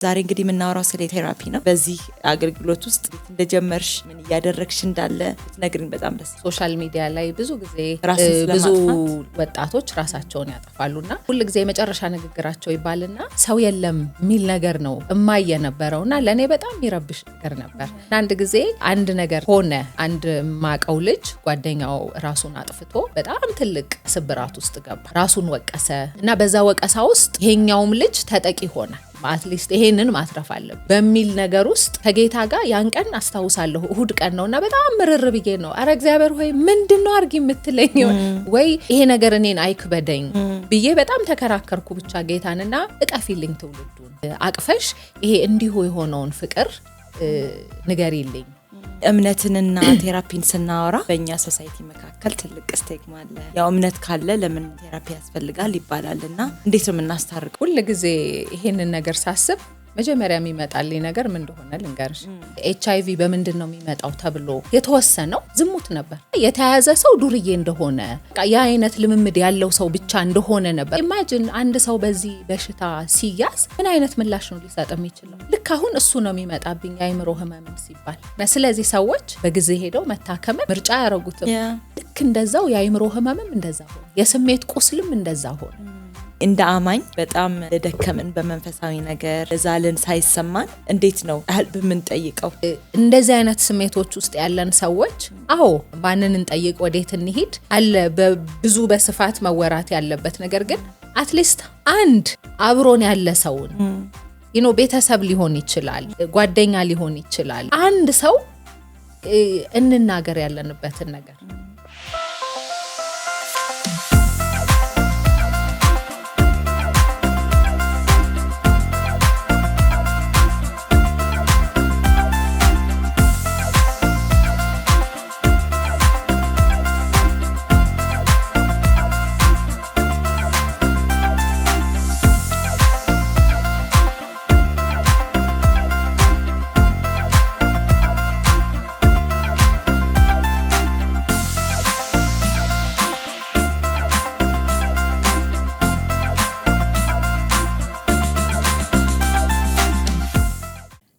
ዛሬ እንግዲህ የምናወራው ስለ ቴራፒ ነው። በዚህ አገልግሎት ውስጥ እንደጀመርሽ ምን እያደረግሽ እንዳለ ትነግሪኝ በጣም ደስ። ሶሻል ሚዲያ ላይ ብዙ ጊዜ ብዙ ወጣቶች ራሳቸውን ያጠፋሉና ሁሉ ጊዜ የመጨረሻ ንግግራቸው ይባልና ሰው የለም የሚል ነገር ነው እማየ ነበረውና ለኔ በጣም ይረብሽ ነገር ነበር። አንድ ጊዜ አንድ ነገር ሆነ። አንድ ማቀው ልጅ ጓደኛው ራሱን አጥፍቶ በጣም ትልቅ ስብራት ውስጥ ገባ። ራሱን ወቀሰ እና በዛ ወቀሳ ውስጥ ይሄኛውም ልጅ ተጠቂ ሆነ። አትሊስት ይሄንን ማትረፍ አለብኝ በሚል ነገር ውስጥ ከጌታ ጋር ያን ቀን አስታውሳለሁ። እሁድ ቀን ነውና በጣም ምርር ብዬ ነው አረ እግዚአብሔር ሆይ ምንድነው አርጊ የምትለኝ ወይ ይሄ ነገር እኔን አይክበደኝ ብዬ በጣም ተከራከርኩ። ብቻ ጌታንና እቀፊልኝ ትውልዱን አቅፈሽ ይሄ እንዲሁ የሆነውን ፍቅር ንገሪልኝ። እምነትንና ቴራፒን ስናወራ በእኛ ሶሳይቲ መካከል ትልቅ ስቲግማ አለ። ያው እምነት ካለ ለምን ቴራፒ ያስፈልጋል ይባላልና እንዴት ነው የምናስታርቀው? ሁሉ ጊዜ ይሄንን ነገር ሳስብ መጀመሪያ የሚመጣልኝ ነገር ምን እንደሆነ ልንገርሽ። HIV በምንድነው የሚመጣው ተብሎ የተወሰነው ዝሙት ነበር። የተያዘ ሰው ዱርዬ እንደሆነ ያ አይነት ልምምድ ያለው ሰው ብቻ እንደሆነ ነበር። ኢማጂን አንድ ሰው በዚህ በሽታ ሲያዝ ምን አይነት ምላሽ ነው ሊሰጥ የሚችለው? ልክ አሁን እሱ ነው የሚመጣብኝ የአይምሮ ህመም ሲባል። ስለዚህ ሰዎች በጊዜ ሄደው መታከም ምርጫ ያረጉትም። ልክ እንደዛው የአይምሮ ህመምም እንደዛው ሆነ። የስሜት ቁስልም እንደዛው ሆነ። እንደ አማኝ በጣም ደከመን በመንፈሳዊ ነገር ዛልን ሳይሰማን እንዴት ነው help የምንጠይቀው? እንደዚህ አይነት ስሜቶች ውስጥ ያለን ሰዎች አዎ ማንን እንጠይቅ ወዴት እንሂድ አለ በብዙ በስፋት መወራት ያለበት ነገር ግን አትሊስት አንድ አብሮን ያለ ሰውን ቤተሰብ ሊሆን ይችላል፣ ጓደኛ ሊሆን ይችላል። አንድ ሰው እንናገር ያለንበትን ነገር።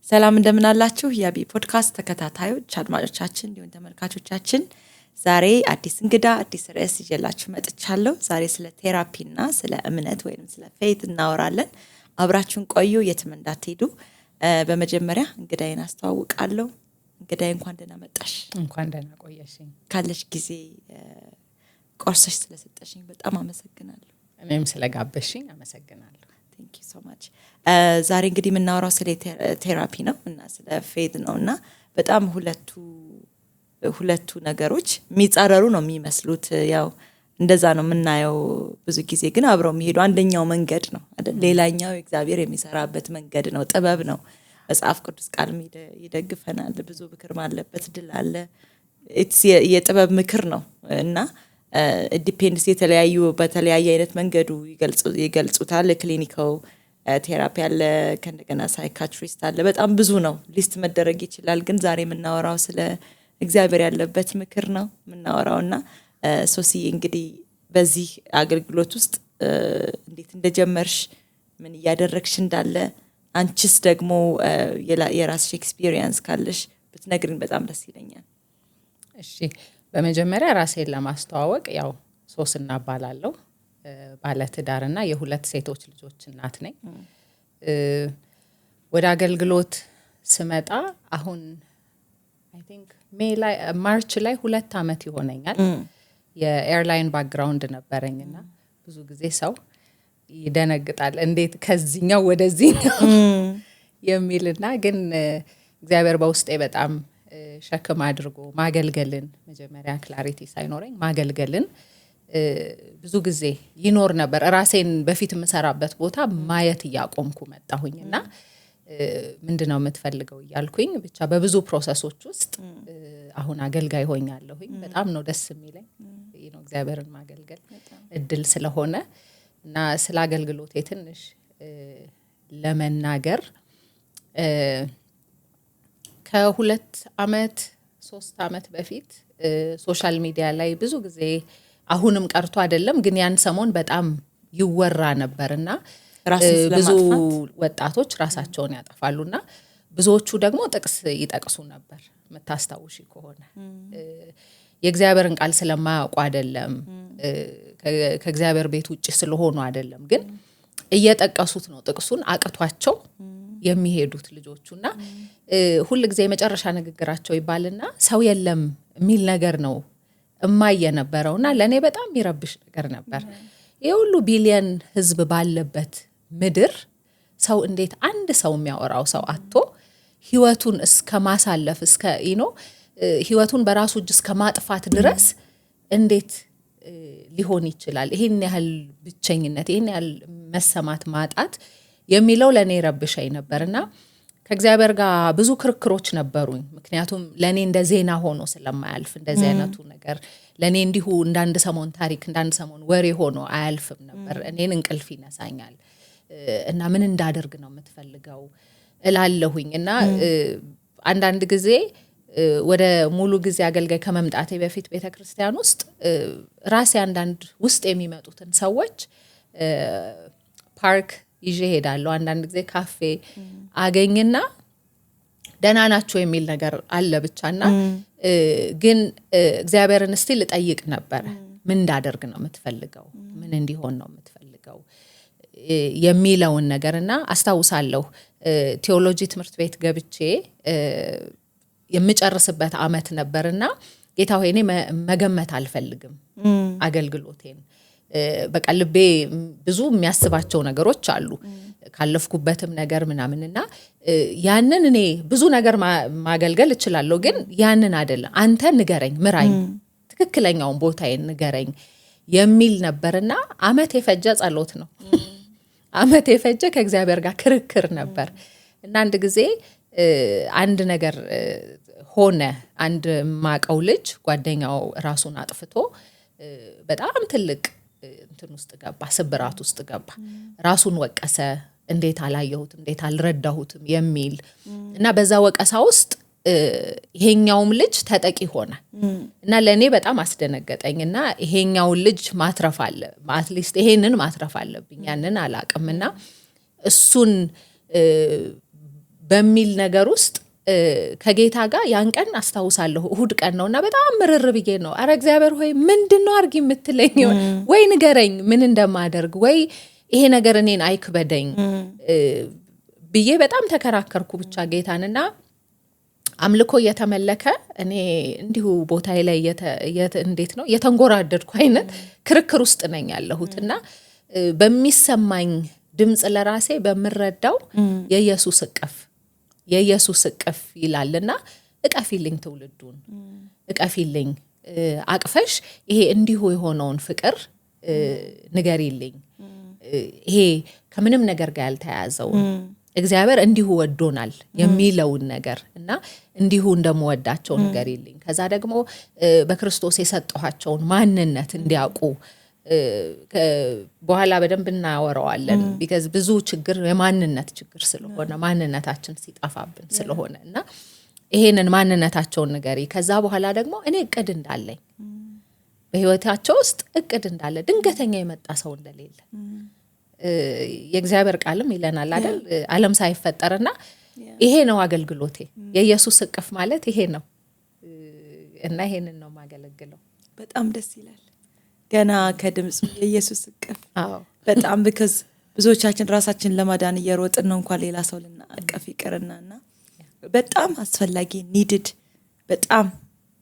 ሰላም እንደምን አላችሁ? ያቢ ፖድካስት ተከታታዮች አድማጮቻችን እንዲሁም ተመልካቾቻችን ዛሬ አዲስ እንግዳ አዲስ ርዕስ ይዤላችሁ መጥቻለሁ። ዛሬ ስለ ቴራፒና ስለ እምነት ወይንም ስለ ፌት እናወራለን። አብራችሁን ቆዩ፣ የትም እንዳትሄዱ። በመጀመሪያ እንግዳዬን አስተዋውቃለሁ። እንግዳዬ እንኳን ደህና መጣሽ። እንኳን ደህና ቆየሽኝ። ካለሽ ጊዜ ቆርሰሽ ስለሰጠሽኝ በጣም አመሰግናለሁ። እኔም ስለጋበሽኝ አመሰግናለሁ። Thank you so much. ዛሬ እንግዲህ የምናወራው ስለ ቴራፒ ነው እና ስለ ፌት ነውና በጣም ሁለቱ ነገሮች የሚጻረሩ ነው የሚመስሉት። ያው እንደዛ ነው የምናየው ብዙ ጊዜ፣ ግን አብረው የሚሄዱ አንደኛው መንገድ ነው አይደል? ሌላኛው እግዚአብሔር የሚሰራበት መንገድ ነው፣ ጥበብ ነው። መጽሐፍ ቅዱስ ቃል ይደግፈናል። ብዙ ምክር ማለበት ድል አለ። የጥበብ ምክር ነው እና ዲፔንድስ የተለያዩ በተለያየ አይነት መንገዱ ይገልጹታል። ክሊኒካል ቴራፒ አለ፣ ከእንደገና ሳይካትሪስት አለ። በጣም ብዙ ነው፣ ሊስት መደረግ ይችላል። ግን ዛሬ የምናወራው ስለ እግዚአብሔር ያለበት ምክር ነው የምናወራውና ሶሲ እንግዲህ በዚህ አገልግሎት ውስጥ እንዴት እንደጀመርሽ ምን እያደረግሽ እንዳለ አንቺስ ደግሞ የራስሽ ኤክስፒሪየንስ ካለሽ ብትነግሪኝ በጣም ደስ ይለኛል። እሺ፣ በመጀመሪያ ራሴን ለማስተዋወቅ ያው ሶስና እባላለሁ። ባለትዳርና የሁለት ሴቶች ልጆች እናት ነኝ። ወደ አገልግሎት ስመጣ አሁን አይ ቲንክ ማርች ላይ 2 አመት ይሆነኛል። የኤርላይን ባክግራውንድ ነበረኝና ብዙ ጊዜ ሰው ይደነግጣል እንዴት ከዚህኛው ወደዚህኛው የሚልና ግን እግዚአብሔር በውስጤ በጣም ሸክም አድርጎ ማገልገልን መጀመሪያ ክላሪቲ ሳይኖረኝ ማገልገልን ብዙ ጊዜ ይኖር ነበር። ራሴን በፊት የምሰራበት ቦታ ማየት ያቆምኩ መጣሁኝና ምንድነው የምትፈልገው እያልኩኝ ብቻ በብዙ ፕሮሰሶች ውስጥ አሁን አገልጋይ ሆኛለሁኝ። በጣም ነው ደስ የሚለኝ እግዚአብሔርን ማገልገል እድል ስለሆነ እና ስለ አገልግሎቴ ትንሽ ለመናገር ከ2 አመት 3 አመት በፊት ሶሻል ሚዲያ ላይ ብዙ ጊዜ አሁንም ቀርቶ አይደለም ግን ያን ሰሞን በጣም ይወራ ነበርና ብዙ ወጣቶች ራሳቸውን ያጠፋሉና ብዙዎቹ ደግሞ ጥቅስ ይጠቅሱ ነበር መታስታውሺ ከሆነ የእግዚአብሔርን ቃል ስለማያውቁ አይደለም ከእግዚአብሔር ቤት ውጪ ስለሆኑ አይደለም ግን እየጠቀሱት ነው ጥቅሱን አቅቷቸው የሚሄዱት ልጆቹና ሁሉ ጊዜ የመጨረሻ ንግግራቸው ይባልና ሰው የለም የሚል ነገር ነው እማየ ነበረውና ለኔ በጣም ይረብሽ ነገር ነበር የሁሉ ቢሊየን ህዝብ ባለበት ምድር ሰው እንዴት አንድ ሰው የሚያወራው ሰው አጥቶ ህይወቱን እስከ ማሳለፍ እስከ ህይወቱን በራሱ እጅ እስከ ማጥፋት ድረስ እንዴት ሊሆን ይችላል ይሄን ያህል ብቸኝነት ይሄን ያህል መሰማት ማጣት የሚለው ለኔ ረብሻይ ነበርና ከእግዚአብሔር ጋር ብዙ ክርክሮች ነበሩኝ ምክንያቱም ለኔ እንደ ዜና ሆኖ ስለማያልፍ እንደዚህ አይነቱ ነገር ለኔ እንዲሁ እንዳንድ ሰሞን ታሪክ እንዳንድ ሰሞን ወሬ ሆኖ አያልፍም ነበር እኔን እንቅልፍ ይነሳኛል እና ምን እንዳደርግ ነው የምትፈልገው እላለሁኝ እና አንዳንድ ጊዜ ወደ ሙሉ ጊዜ አገልጋይ ከመምጣቴ በፊት ቤተክርስቲያን ውስጥ ራሴ አንዳንድ ውስጥ የሚመጡትን ሰዎች ፓርክ ይዤ ሄዳለሁ አንዳንድ ጊዜ ካፌ አገኝና ደህና ናችሁ የሚል ነገር አለ ብቻና ግን እግዚአብሔርን እስቲ ልጠይቅ ነበር ምን እንዳደርግ ነው የምትፈልገው ምን እንዲሆን ነው የምትፈልገው የሚለውን ነገርና አስታውሳለሁ ቴዎሎጂ ትምህርት ቤት ገብቼ የምጨርስበት አመት ነበርና ጌታ ሆይ እኔ መገመት አልፈልግም አገልግሎቴን በቃ ልቤ ብዙ የሚያስባቸው ነገሮች አሉ ካለፍኩበትም ነገር ምናምንና ያንን እኔ ብዙ ነገር ማገልገል እችላለሁ ግን ያንን አይደለም አንተ ንገረኝ ምራኝ ትክክለኛውን ቦታዬን ንገረኝ የሚል ነበርና አመት የፈጀ ጸሎት ነው አመት የፈጀ ከእግዚአብሔር ጋር ክርክር ነበር እና አንድ ጊዜ አንድ ነገር ሆነ አንድ ማቀው ልጅ ጓደኛው ራሱን አጥፍቶ በጣም ትልቅ እንትን ውስጥ ገባ ስብራት ውስጥ ገባ ራሱን ወቀሰ እንዴት አላየሁትም እንዴት አልረዳሁትም የሚል እና በዛ ወቀሳ ውስጥ ይሄኛውም ልጅ ተጠቂ ሆነ እና ለኔ በጣም አስደነገጠኝና ይሄኛው ልጅ ማትረፍ አለ አትሊስት ይሄንን ማትረፍ አለብኝ ያንን አላቅምና እሱን በሚል ነገር ውስጥ ከጌታ ጋር ያን ቀን አስታውሳለሁ እሁድ ቀን ነውና በጣም ምርር ብዬ ነው አረ እግዚአብሔር ሆይ ምንድነው አርጊ የምትለኝ ወይ ንገረኝ ምን እንደማደርግ ወይ ይሄ ነገር እኔን አይክበደኝ ብዬ በጣም ተከራከርኩ ብቻ ጌታንና አምልኮ እየተመለከ እኔ እንዲሁ ቦታዬ ላይ እንዴት ነው የተንጎራደድኩ አይነት ክርክር ውስጥ ነኝ ያለሁትና በሚሰማኝ ድምጽ ለራሴ በመረዳው የኢየሱስ እቅፍ ይላልና እቀፊልኝ ትውልዱን እቀፊልኝ አቅፈሽ ይሄ እንዲሁ የሆነውን ፍቅር ንገሪልኝ ይሄ ከምንም ነገር ጋር ያልተያዘው እግዚአብሔር እንዲሁ ወዶናል የሚለውን ነገር እና እንዲሁ እንደምወዳቸው ንገሪልኝ ከዛ ደግሞ በክርስቶስ የሰጠኋቸውን ማንነት እንዲያውቁ በኋላ በደንብ እናወራዋለን because ብዙ ችግር የማንነት ችግር ስለሆነ ማንነታችን ሲጣፋብን ስለሆነ እና ይሄንን ማንነታቸውን ንገሪ ከዛ በኋላ ደግሞ እኔ እቅድ እንዳለኝ በህይወታቸው ውስጥ እቅድ እንዳለ ድንገተኛ የመጣ ሰው እንደሌለ የእግዚአብሔር ቃልም ይለናል አይደል ዓለም ሳይፈጠርና ይሄ ነው አገልግሎቴ የኢየሱስ እቅፍ ማለት ይሄ ነው እና ይሄንን ነው ማገለግለው በጣም ደስ ይላል ገና ከድምጽ የኢየሱስ እቅፍ በጣም because ብዙዎቻችን ራሳችን ለማዳን እየሮጥን ነው እንኳን ሌላ ሰው ልናቀፍ ይቀርናና በጣም አስፈላጊ needed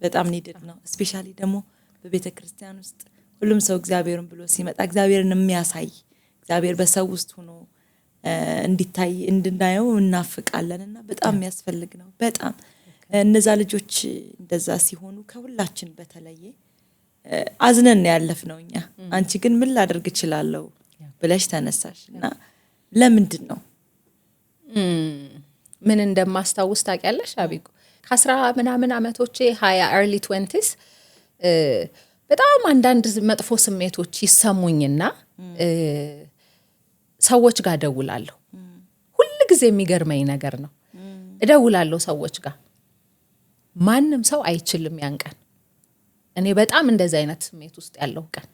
በጣም needed ነው especially ደግሞ በቤተክርስቲያን ውስጥ ሁሉም ሰው እግዚአብሔርን ብሎ ሲመጣ እግዚአብሔርን የሚያሳይ እግዚአብሔር በሰው ውስጥ ሆኖ እንዲታይ እንድናየው እናፍቃለንና በጣም የሚያስፈልግ ነው በጣም እነዛ ልጆች እንደዛ ሲሆኑ ከሁላችን በተለየ አዝነን ያለፍነውኛ አንቺ ግን ምን ላደርግ እችላለሁ ብለሽ ተነሳሽና ለምንድን ነው ምን እንደማስታውስ ታውቂያለሽ አቢጉ ከ10 ምናምን አመቶቼ 20 early 20s በጣም አንዳንድ መጥፎ ስሜቶች ይሰሙኝና ሰዎች ጋር ደውላለሁ ሁሉ ጊዜ የሚገርመኝ ነገር ነው እደውላለሁ ሰዎች ጋር ማንንም ሰው አይችልም ያንቀን እኔ በጣም እንደዛ አይነት ስሜት ውስጥ ያለው ቀን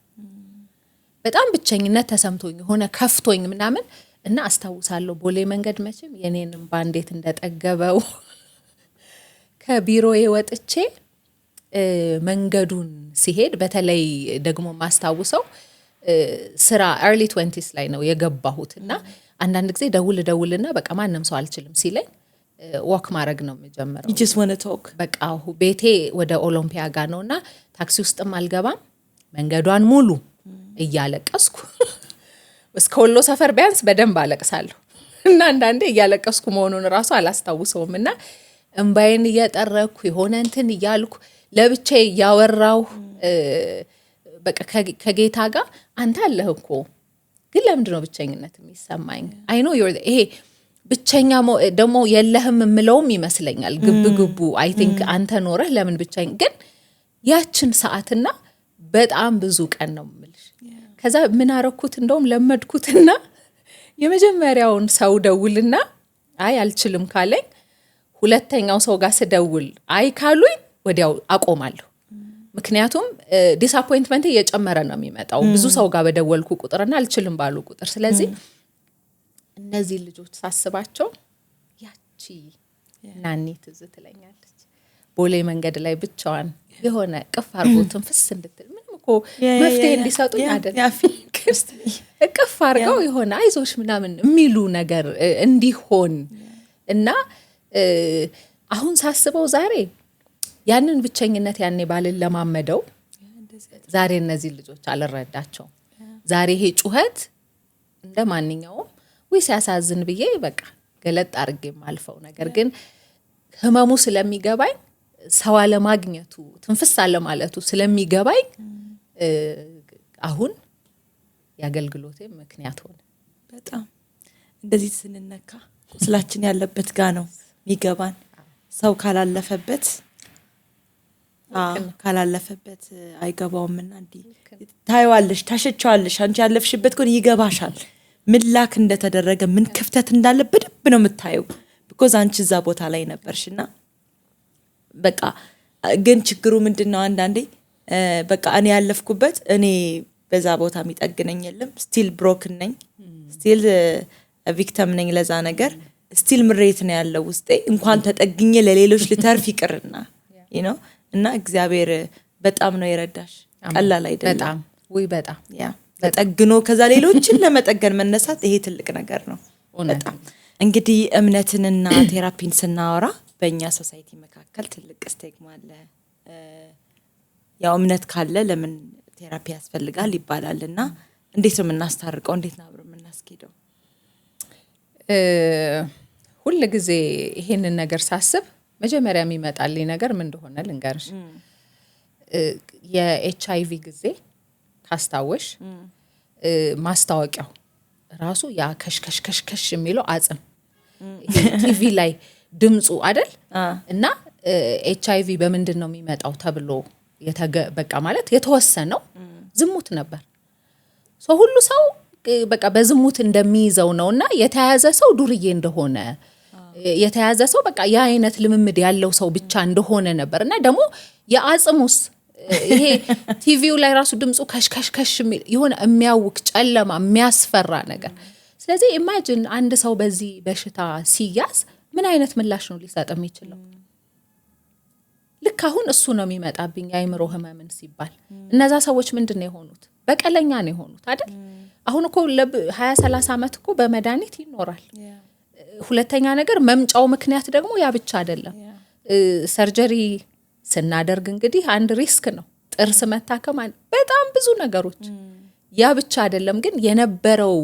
በጣም ብቸኝነት ተሰምቶኝ ሆነ ከፍቶኝ ምናምን እና አስታውሳለሁ ቦሌ መንገድ መቼም የኔንም ባንዴት እንደጠገበው ከቢሮዬ ወጥቼ መንገዱን ሲሄድ በተለይ ደግሞ ማስታውሰው ስራ early 20s ላይ ነው የገባሁት እና አንዳንድ ጊዜ ደውልና በቃ ማንንም ሰው አልችልም ሲለኝ ወክ ማድረግ ነው የምጀምረው you just want to talk በቃ ቤቴ ወደ ኦሎምፒያ ጋር ነውና ታክሲ ውስጥም አልገባም መንገዷን ሙሉ እያለቀስኩ እስከ ወሎ ሰፈር ቢያንስ በደንብ አለቅሳለሁ እና አንዳንዴ እያለቀስኩ መሆኑን ራሱ አላስታውሰውምና እንባዬን እየጠረኩ የሆነ እንትን እያልኩ ለብቻዬ ያወራው በቃ ከጌታ ጋር አንተ አለህ እኮ ግን ለምንድነው ብቸኝነት የሚሰማኝ አይ ኖ ዩር ይሄ ብቸኛ ደግሞ የለህም ምለውም ይመስለኛል ግብግቡ አይ ቲንክ አንተ ኖረህ ለምን ብቸኝ ግን ያችን ሰዓትና በጣም ብዙ ቀን ነው ምልሽ ከዛ ምን አረኩት እንደውም ለመድኩትና የመጀመሪያውን ሰው ደውልና አይ አልችልም ካለኝ ሁለተኛው ሰው ጋር ስደውል አይ ካሉኝ ወዲያው አቆማለሁ ምክንያቱም ዲስአፖይንትመንት እየጨመረ ነው የሚመጣው ብዙ ሰው ጋር በደወልኩ ቁጥርና አልችልም ባሉ ቁጥር ስለዚህ እነዚህ ልጆች ሳስባቸው ያቺ ናኒ ትዝ ትለኛለች ቦሌ መንገድ ላይ ብቻዋን የሆነ ቅፍ አርጎ ትንፍስ እንድትል ምንም እኮ መፍትሄ እንዲሰጡኝ አይደለም ቅፍ አርገው የሆነ አይዞሽ ምናምን የሚሉ ነገር እንዲሆን እና አሁን ሳስበው ዛሬ ያንን ብቸኝነት ያኔ ባልን ለማመደው ዛሬ እነዚህ ልጆች አልረዳቸው ዛሬ ይሄ ጩኸት እንደማንኛውም ወይ ሲያሳዝን ብዬ በቃ ገለጥ አርጌ ማልፈው ነገር ግን ህመሙ ስለሚገባኝ ሰው አለማግኘቱ ትንፍስ አለማለቱ ስለሚገባኝ አሁን ያገልግሎቴ ምክንያት ሆነ በጣም እንደዚህ ስንነካ ቁስላችን ያለበት ጋር ነው የሚገባን ሰው ካላለፈበት አይገባውምና እንዴ ታይዋለሽ ታሸቻለሽ አንቺ ያለፍሽበት ግን ይገባሻል ምን ላክ እንደተደረገ ምን ክፍተት እንዳለ በደንብ ነው የምታየው because አንቺ እዛ ቦታ ላይ ነበርሽና በቃ ግን ችግሩ ምንድነው አንዳንዴ በቃ እኔ ያለፍኩበት እኔ በዛ ቦታ የሚጠግነኝ የለም still broken ነኝ still victim ነኝ ለዛ ነገር still ምሬት ነው ያለው ውስጤ እንኳን ተጠግኜ ለሌሎች ልተርፍ ይቅርና you know እና እግዚአብሔር በጣም ነው የረዳሽ ቀላል አይደለም በጣም ወይ በጣም ያ ተጠግኖ ከዛ ሌሎችን ለመጠገን መነሳት ይሄ ትልቅ ነገር ነው በጣም እንግዲህ እምነትንና ቴራፒን ስናወራ በእኛ ሶሳይቲ መካከል ትልቅ ስቲግማ አለ ያው እምነት ካለ ለምን ቴራፒ ያስፈልጋል ይባላልና እንዴት ነው የምናስታርቀው እንዴት ነው አብረን የምናስኬደው ሁሉ ጊዜ ይሄንን ነገር ሳስብ መጀመሪያ የሚመጣልኝ ነገር ምን እንደሆነ ልንገርሽ የኤችአይቪ ጊዜ ካስታወሽ ማስታወቂያው ራሱ ያ ከሽከሽከሽከሽ የሚለው አጽም ቲቪ ላይ ድምጹ አይደል እና ኤችአይቪ በምንድን ነው የሚመጣው ተብሎ በቃ ማለት የተወሰነው ዝሙት ነበር ሰው ሁሉ ሰው በቃ በዝሙት እንደሚይዘው ነውና የተያዘ ሰው ዱርዬ እንደሆነ የተያዘ ሰው በቃ ያ አይነት ልምምድ ያለው ሰው ብቻ እንደሆነ ነበርና ደግሞ የአጽሙስ ይሄ ቲቪው ላይ ራሱ ድምጹ ከሽከሽከሽ የሆነ የሚያውክ ጨለማ የሚያስፈራ ነገር ስለዚህ ኢማጂን አንድ ሰው በዚህ በሽታ ሲያዝ ምን አይነት ምላሽ ነው ሊሰጥ የሚችለው ልክ አሁን እሱ ነው የሚመጣብኝ አይምሮ ህመምን ሲባል እነዛ ሰዎች ምንድነው የሆኑት በቀለኛ ነው የሆኑት አይደል አሁን እኮ ለ20-30 አመት እኮ በመድኃኒት ይኖራል ሁለተኛ ነገር መምጫው ምክንያት ደግሞ ያ ብቻ አይደለም ሰርጀሪ ስናደርግ እንግዲህ አንድ ሪስክ ነው ጥርስ መታከም በጣም ብዙ ነገሮች ያ ብቻ አይደለም ግን የነበረው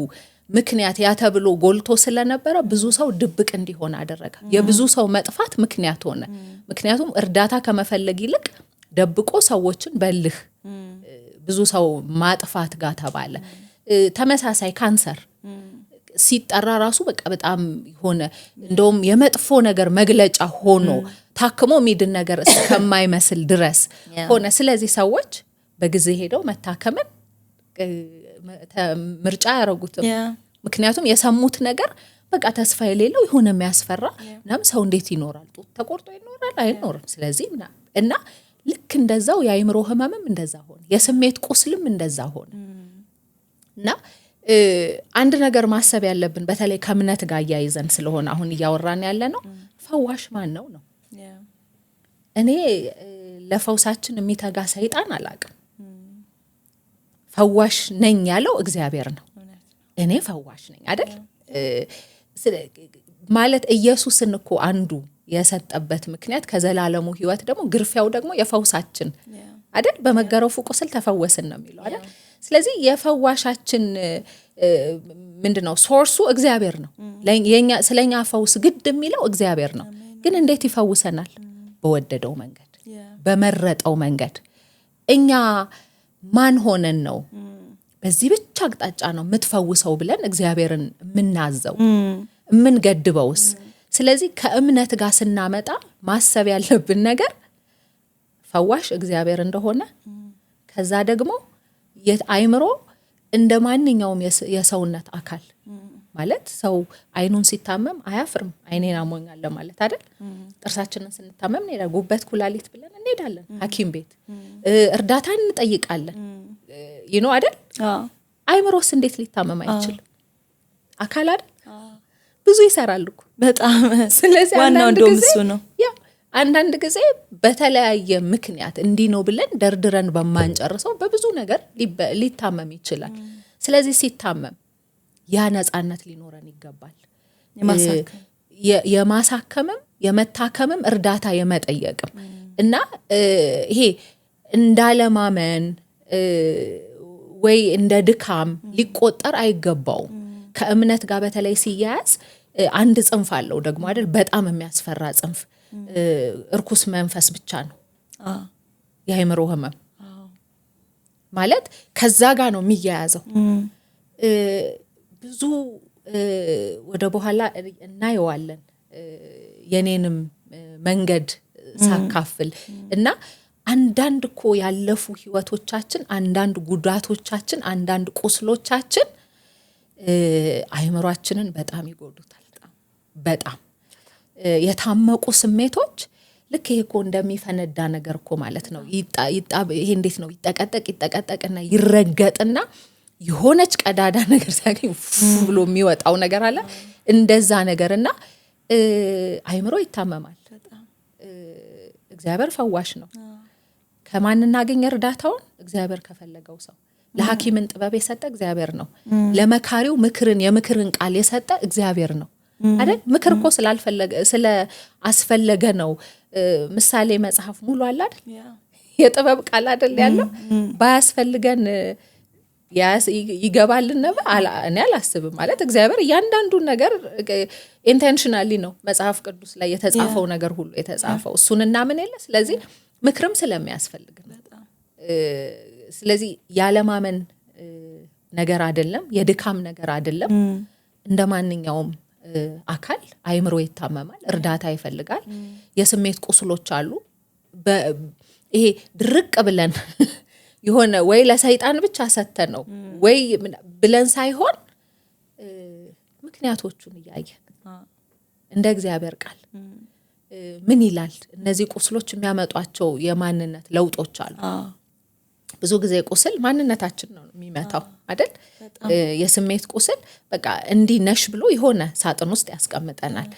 ምክንያት ያ ተብሎ ጎልቶ ስለነበረ ብዙ ሰው ድብቅ እንዲሆን አደረገ የብዙ ሰው መጥፋት ምክንያት ሆነ ምክንያቱም እርዳታ ከመፈለግ ይልቅ ደብቆ ሰዎችን በልህ ብዙ ሰው ማጥፋት ጋር ተባለ ተመሳሳይ ካንሰር ሲጠራ ራሱ በቃ በጣም ሆነ እንደውም የመጥፎ ነገር መግለጫ ሆኖ ታክሞ ሚድን ነገር እስከማይመስል ድረስ ሆነ ስለዚህ ሰዎች በጊዜ ሄደው መታከምን ምርጫ ያረጉትም ምክንያቱም የሰሙት ነገር በቃ ተስፋ የሌለው ይሆነ የሚያስፈራ እናም ሰው እንዴት ይኖራል ጡት ተቆርጦ ይኖራል አይኖርም ስለዚህ እና ልክ እንደዛው የአይምሮ ህመምም እንደዛ ሆነ የስሜት ቁስልም እንደዛ ሆነ እና አንድ ነገር ማሰብ ያለብን በተለይ ከእምነት ጋር ያይዘን ስለሆነ አሁን እያወራን ያለ ነው ፈዋሽ ማን ነው? እኔ ለፈውሳችን የሚተጋ ሰይጣን አላቅም። ፈዋሽ ነኝ ያለው እግዚአብሔር ነው። እኔ ፈዋሽ ነኝ አይደል? ማለት ኢየሱስን እኮ አንዱ የሰጠበት ምክንያት ከዘላለሙ ህይወት ደግሞ ግርፊያው ደግሞ የፈውሳችን አይደል? በመገረፉ ቁስል ተፈወስን ነው የሚለው አይደል? ስለዚህ የፈዋሻችን ምንድነው? ሶርሱ እግዚአብሔር ነው። ስለኛ ፈውስ ግድ የሚለው እግዚአብሔር ነው። ግን እንዴት ይፈውሰናል? በወደደው መንገድ፣ በመረጠው መንገድ። እኛ ማን ሆነን ነው በዚህ ብቻ አቅጣጫ ነው የምትፈውሰው ብለን እግዚአብሔርን የምናዘው የምንገድበውስ? ስለዚህ ከእምነት ጋር ስናመጣ ማሰብ ያለብን ነገር ፈዋሽ እግዚአብሔር እንደሆነ፣ ከዛ ደግሞ የአይምሮ እንደ ማንኛውም የሰውነት አካል ማለት ሰው አይኑን ሲታመም አያፍርም። አይኔን አሞኛል ለማለት አይደል? ጥርሳችንን ስንታመም እንሄዳለን፣ ጉበት ኩላሊት ብለን እንሄዳለን ሐኪም ቤት እርዳታ እንጠይቃለን። ይኖ አይደል? አይምሮስ እንዴት ሊታመም አይችልም? አካል አይደል? ብዙ ይሰራል እኮ በጣም። ስለዚህ አንዳንድ ጊዜ በተለያየ ምክንያት እንዲህ ነው ብለን ደርድረን በማንጨርሰው በብዙ ነገር ሊታመም ይችላል። ስለዚህ ሲታመም ያ ነፃነት ሊኖረን ይገባል። የማሳከምም የመታከምም እርዳታ የመጠየቅም እና ይሄ እንዳለማመን ወይ እንደ ድካም ሊቆጠር አይገባውም። ከእምነት ጋር በተለይ ሲያያዝ አንድ ጽንፍ አለው ደግሞ አይደል? በጣም የሚያስፈራ ጽንፍ እርኩስ መንፈስ ብቻ ነው የአይምሮ ህመም ማለት። ከዛ ጋር ነው የሚያያዘው። ብዙ ወደ በኋላ እናየዋለን የኔንም መንገድ ሳካፍል እና አንዳንድ እኮ ያለፉ ህይወቶቻችን፣ አንዳንድ ጉዳቶቻችን፣ አንዳንድ ቁስሎቻችን አይምሮአችንን በጣም ይጎዱታል። በጣም የታመቁ ስሜቶች ልክ ይሄ እኮ እንደሚፈነዳ ነገር እኮ ማለት ነው። ይሄ እንዴት ነው? ይጠቀጠቅና ይረገጥና የሆነች ቀዳዳ ነገር ሲያገኝ ብሎ የሚወጣው ነገር አለ። እንደዛ ነገርና አይምሮ ይታመማል። እግዚአብሔር ፈዋሽ ነው። ከማን እናገኝ እርዳታውን? እግዚአብሔር ከፈለገው ሰው። ለሐኪምን ጥበብ የሰጠ እግዚአብሔር ነው። ለመካሪው የምክርን ቃል የሰጠ እግዚአብሔር ነው አይደል? ምክር እኮ ስለ አስፈለገ ነው። ምሳሌ መጽሐፍ ሙሉ አለ አይደል? የጥበብ ቃል አይደል ያለው? ባያስፈልገን ይገባልን ነበር? እኔ አላስብም። ማለት እግዚአብሔር እያንዳንዱን ነገር ኢንቴንሽናሊ ነው መጽሐፍ ቅዱስ ላይ የተጻፈው ነገር ሁሉ የተጻፈው እሱን እና ምን የለ። ስለዚህ ምክርም ስለሚያስፈልግ ነው። ስለዚህ ያለማመን ነገር አይደለም፣ የድካም ነገር አይደለም። እንደ ማንኛውም አካል አይምሮ ይታመማል፣ እርዳታ ይፈልጋል። የስሜት ቁስሎች አሉ። ይሄ ድርቅ ብለን የሆነ ወይ ለሰይጣን ብቻ ሰተን ነው ወይ ብለን ሳይሆን ምክንያቶቹን እያየን እንደ እግዚአብሔር ቃል ምን ይላል? እነዚህ ቁስሎች የሚያመጧቸው የማንነት ለውጦች አሉ። ብዙ ጊዜ ቁስል ማንነታችን ነው የሚመታው አይደል? የስሜት ቁስል በቃ እንዲህ ነሽ ብሎ የሆነ ሳጥን ውስጥ ያስቀምጠናል።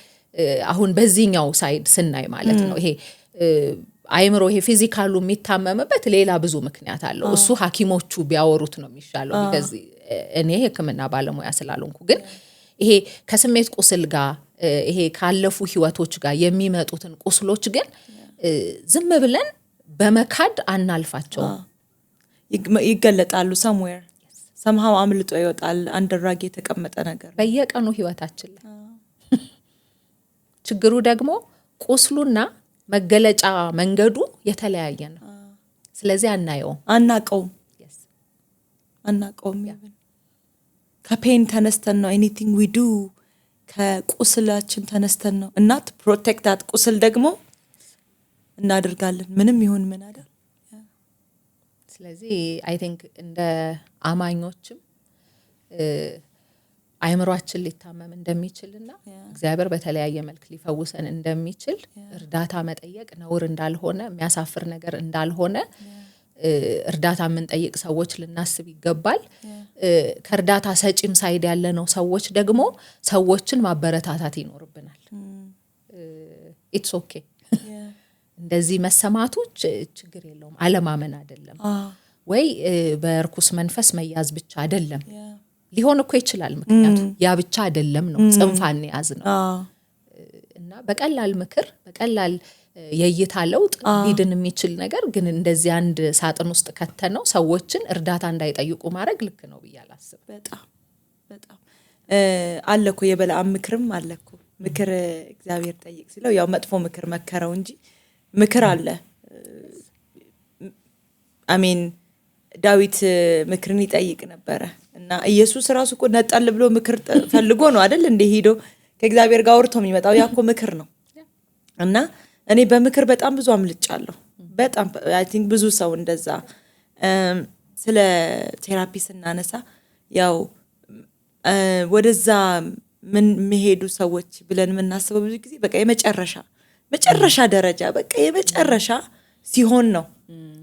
አሁን በዚህኛው ሳይድ ስናይ ማለት ነው ይሄ አይምሮ ይሄ ፊዚካሉ የሚታመምበት ሌላ ብዙ ምክንያት አለው። እሱ ሐኪሞቹ ቢያወሩት ነው የሚሻለው። ስለዚህ እኔ ሕክምና ባለሙያ ስላልሆንኩ ግን ይሄ ከስሜት ቁስል ጋር ይሄ ካለፉ ህይወቶች ጋር የሚመጡትን ቁስሎች ግን ዝም ብለን በመካድ አናልፋቸው። ይገለጣሉ። somehow አምልጦ ይወጣል። አንደራጌ የተቀመጠ ነገር በየቀኑ ህይወታችን ላይ ችግሩ ደግሞ ቁስሉና መገለጫ መንገዱ የተለያየ ነው። ስለዚህ አናቀውም። ከፔን ተነስተን ነው anything we do ከቁስላችን ተነስተን ነው እና ፕሮቴክታት ቁስል ደግሞ እናደርጋለን ምንም ይሁን ምን አይደል? ስለዚህ I think እንደ አማኞችም አይምሮአችን ሊታመም እንደሚችልና እግዚአብሔር በተለያየ መልክ ሊፈውሰን እንደሚችል እርዳታ መጠየቅ ነውር እንዳልሆነ የሚያሳፍር ነገር እንዳልሆነ እርዳታ የምንጠይቅ ሰዎች ልናስብ ይገባል። ከእርዳታ ሰጪም ሳይድ ያለ ነው ሰዎች ደግሞ ሰዎችን ማበረታታት ይኖርብናል። ኢትስ ኦኬ እንደዚህ መሰማቱ ችግር የለውም፣ አለማመን አይደለም ወይ በርኩስ መንፈስ መያዝ ብቻ አይደለም። ሊሆን እኮ ይችላል፣ ምክንያቱም ያ ብቻ አይደለም ነው ጽንፋን ያዝ ነው። እና በቀላል ምክር በቀላል የይታ ለውጥ ሊድን የሚችል ነገር ግን እንደዚህ አንድ ሳጥን ውስጥ ከተነው ሰዎችን እርዳታ እንዳይጠይቁ ማድረግ ልክ ነው ብዬ አላስብ። በጣም አለኮ የበለዓም ምክርም አለኮ ምክር እግዚአብሔር ጠይቅ ሲለው ያው መጥፎ ምክር መከረው እንጂ ምክር አለ። አሜን ዳዊት ምክርን ይጠይቅ ነበረ እና ኢየሱስ ራሱ እኮ ነጣል ብሎ ምክር ፈልጎ ነው አይደል እንደ ሄዶ ከእግዚአብሔር ጋር ወርቶ የሚመጣው ያኮ ምክር ነው። እና እኔ በምክር በጣም ብዙ አምልጫለሁ። በጣም አይ ቲንክ ብዙ ሰው እንደዛ ስለ ቴራፒ ስናነሳ ያው ወደዛ ምን መሄዱ ሰዎች ብለን የምናስበው ብዙ ጊዜ በቃ የመጨረሻ ደረጃ በቃ የመጨረሻ ሲሆን ነው።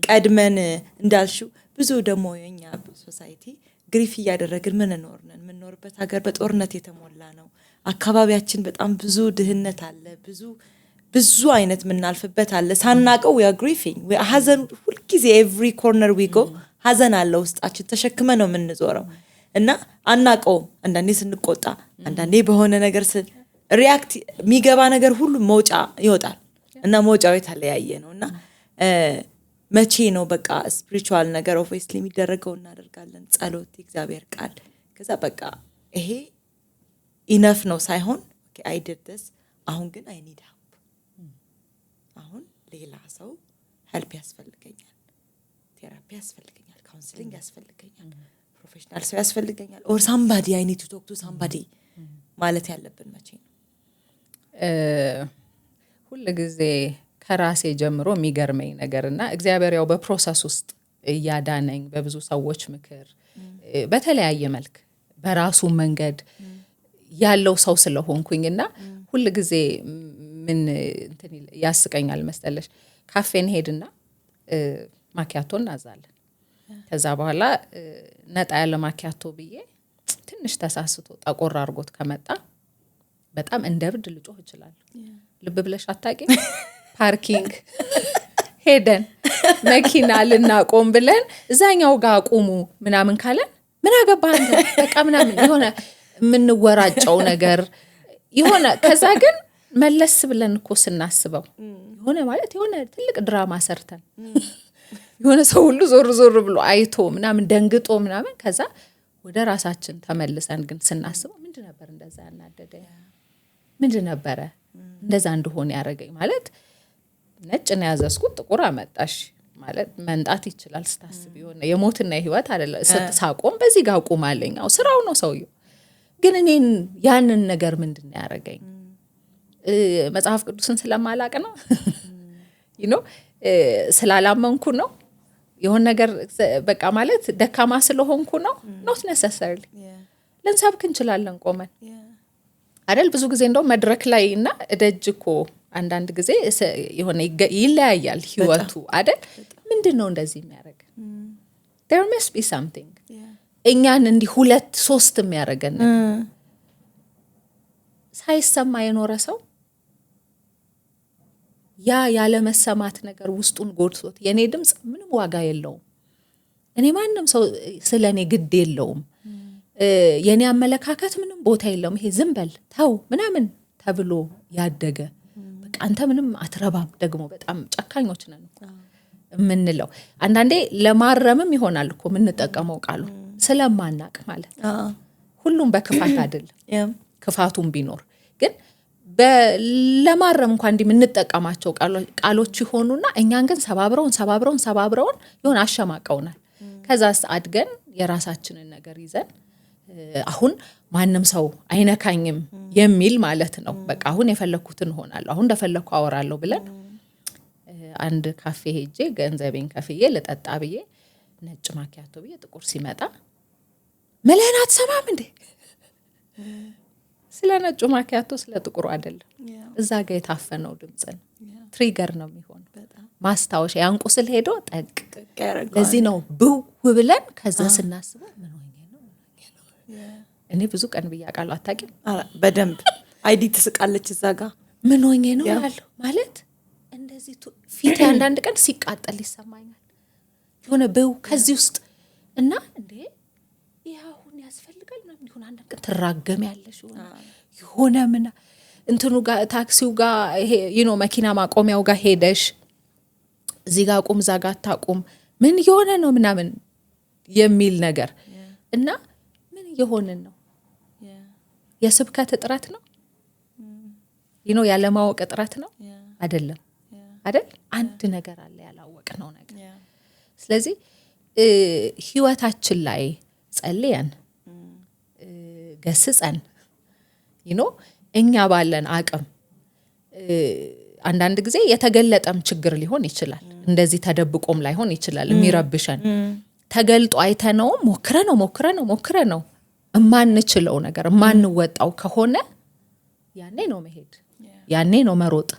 ቀድመን እንዳልሽው ብዙ ደግሞ የኛ ሶሳይቲ ግሪፍ እያደረግን ምንኖርበት ሀገር በጦርነት የተሞላ ነው። አካባቢያችን በጣም ብዙ ድህነት አለ፣ ብዙ አይነት ምናልፍበት አለ። ሳናቀው we are grieving ሀዘን ሁሉ ጊዜ every corner we go ሀዘን አለ ውስጣችን ተሸክመ ነው የምንዞረው እና አናቀው። አንዳንዴ ስንቆጣ፣ አንዳንዴ በሆነ ነገር ሪያክት የሚገባ ነገር ሁሉ መውጫ ይወጣል እና መውጫው የተለያየ ነውና መቼ ነው በቃ ስፒሪቹዋል ነገር ኦብቪየስሊ የሚደረገው እናደርጋለን፣ ጸሎት፣ እግዚአብሔር ቃል። ከዛ በቃ ይሄ ኢነፍ ነው ሳይሆን ኦኬ አይ ዲድ ዲስ አሁን ግን አይ ኒድ ሄልፕ፣ አሁን ሌላ ሰው ሄልፕ ያስፈልገኛል፣ ቴራፒ ያስፈልገኛል፣ ካውንስሊንግ ያስፈልገኛል፣ ፕሮፌሽናል ሰው ያስፈልገኛል ኦር ሳምባዲ አይ ኒድ ቱ ቶክ ቱ ሳምባዲ ማለት ያለብን መቼ ነው? ሁሉ ጊዜ ከራሴ ጀምሮ የሚገርመኝ ነገርና እግዚአብሔር ያው በፕሮሰስ ውስጥ እያዳነኝ በብዙ ሰዎች ምክር በተለያየ መልክ በራሱ መንገድ ያለው ሰው ስለሆንኩኝና ሁሉ ጊዜ ምን እንትን ያስቀኛል መሰለሽ፣ ካፌን ሄድና ማኪያቶ እናዛለን። ከዛ በኋላ ነጣ ያለ ማኪያቶ ብዬ ትንሽ ተሳስቶ ጠቆር አድርጎት ከመጣ በጣም እንደብድ ልጮህ እችላለሁ። ልብ ብለሽ አታውቂም? ፓርኪንግ ሄደን መኪና ልናቆም ብለን እዛኛው ጋር አቁሙ ምናምን ካለን ምን አገባህ አንተ በቃ ምናምን የሆነ የምንወራጨው ነገር የሆነ ከዛ ግን መለስ ብለን እኮ ስናስበው የሆነ ማለት የሆነ ትልቅ ድራማ ሰርተን የሆነ ሰው ሁሉ ዞር ብሎ አይቶ ምናምን ደንግጦ ምናምን ከዛ ወደ ራሳችን ተመልሰን ግን ስናስበው ምንድን ነበር እንደዛ ያናደደኝ? ምንድን ነበረ እንደዛ እንደሆነ ያደረገኝ? ማለት ነጭ ነው ያዘዝኩት ጥቁር አመጣሽ ማለት መንጣት ይችላል ስታስብ የሆነ የሞትና የህይወት አይደለ ስትሳቆም በዚህ ጋር ቆማለኝ። አው ስራው ነው ሰውየው። ግን እኔን ያንን ነገር ምንድነው ያደረገኝ? መጽሐፍ ቅዱስን ስለማላቅ ነው ስላላመንኩ ነው የሆነ ነገር በቃ ማለት ደካማ ስለሆንኩ ነው not necessarily ለንሳብክ እንችላለን ቆመን አይደል? ብዙ ጊዜ እንደው መድረክ ላይ እና ደጅኮ አንዳንድ ጊዜ የሆነ ይለያያል ህይወቱ አይደል? ምንድነው እንደዚህ የሚያደርግ? there must be something እኛን እንዲህ 2-3 የሚያደርገን ሳይሰማ የኖረ ሰው ያ ያለ መሰማት ነገር ውስጡን ጎድቶት የኔ ድምጽ ምንም ዋጋ የለውም፣ እኔ ማንንም ሰው ስለኔ ግድ የለውም፣ የኔ አመለካከት ምንም ቦታ የለውም፣ ይሄ ዝም በል ተው ምናምን ተብሎ ያደገ በቃ አንተ ምንም አትረባም። ደግሞ በጣም ጨካኞች ነን እኮ ምንለው አንዳንዴ ለማረምም ይሆናል እኮ ምንጠቀመው ቃሉ ስለማናቅ ማለት ሁሉም በክፋት አይደለም፣ ክፋቱም ቢኖር ግን ለማረም እንኳን እንዲህ ምንጠቀማቸው ቃሎች ይሆኑና እኛን ግን ሰባብረውን ይሆን አሸማቀውናል። ከዛስ አድገን የራሳችንን ነገር ይዘን አሁን ማንም ሰው አይነካኝም የሚል ማለት ነው። በቃ አሁን የፈለኩትን ሆናለሁ፣ አሁን እንደፈለኩ አወራለሁ ብለን አንድ ካፌ ሄጄ ገንዘቤን ከፍዬ ልጠጣ ብዬ ነጭ ማኪያቶ ብዬ ጥቁር ሲመጣ መለና አትሰማም እንዴ? ስለ ነጭ ማኪያቶ ስለ ጥቁሩ አይደለም፣ እዛ ጋር የታፈነው ድምጽ ነው ትሪገር ነው የሚሆነው። ማስታወሻ ያን ቁስል ሄዶ ጠቅ ያደርገዋል። ለዚህ ነው ብው ብለን ከዛ ስናስበው ምን ሆኜ ነው እኔ ብዙ ቀን ብያቃለሁ አታውቂም በደንብ አይዲ ትስቃለች እዛ ጋር ምን ሆኜ ነው ያለው ማለት እንደዚህ ፊት አንዳንድ ቀን ሲቃጠል ይሰማኛል የሆነ ብው ከዚህ ውስጥ እና እንዴ ያሁን ያስፈልጋል ነው ይሁን አንድ ቀን ትራገም ያለሽ የሆነ ምን እንትኑ ጋር ታክሲው ጋር ይሄ መኪና ማቆሚያው ጋር ሄደሽ እዚህ ጋር ቁም ዛ ጋር ታቁም ምን የሆነ ነው ምናምን የሚል ነገር እና ምን የሆነን ነው የስብከት እጥረት ነው ያለ ማወቅ እጥረት ነው አይደለም አይደል አንድ ነገር አለ ያላወቅነው ነገር ስለዚህ ህይወታችን ላይ ጸልየን ገስጸን እኛ ባለን አቅም አንዳንድ ጊዜ የተገለጠም ችግር ሊሆን ይችላል እንደዚህ ተደብቆም ላይሆን ይችላል የሚረብሸን ተገልጦ አይተነው ሞክረነው እማንችለው ነገር እማንወጣው ከሆነ ያኔ ነው መሄድ ያኔ ነው መሮጥ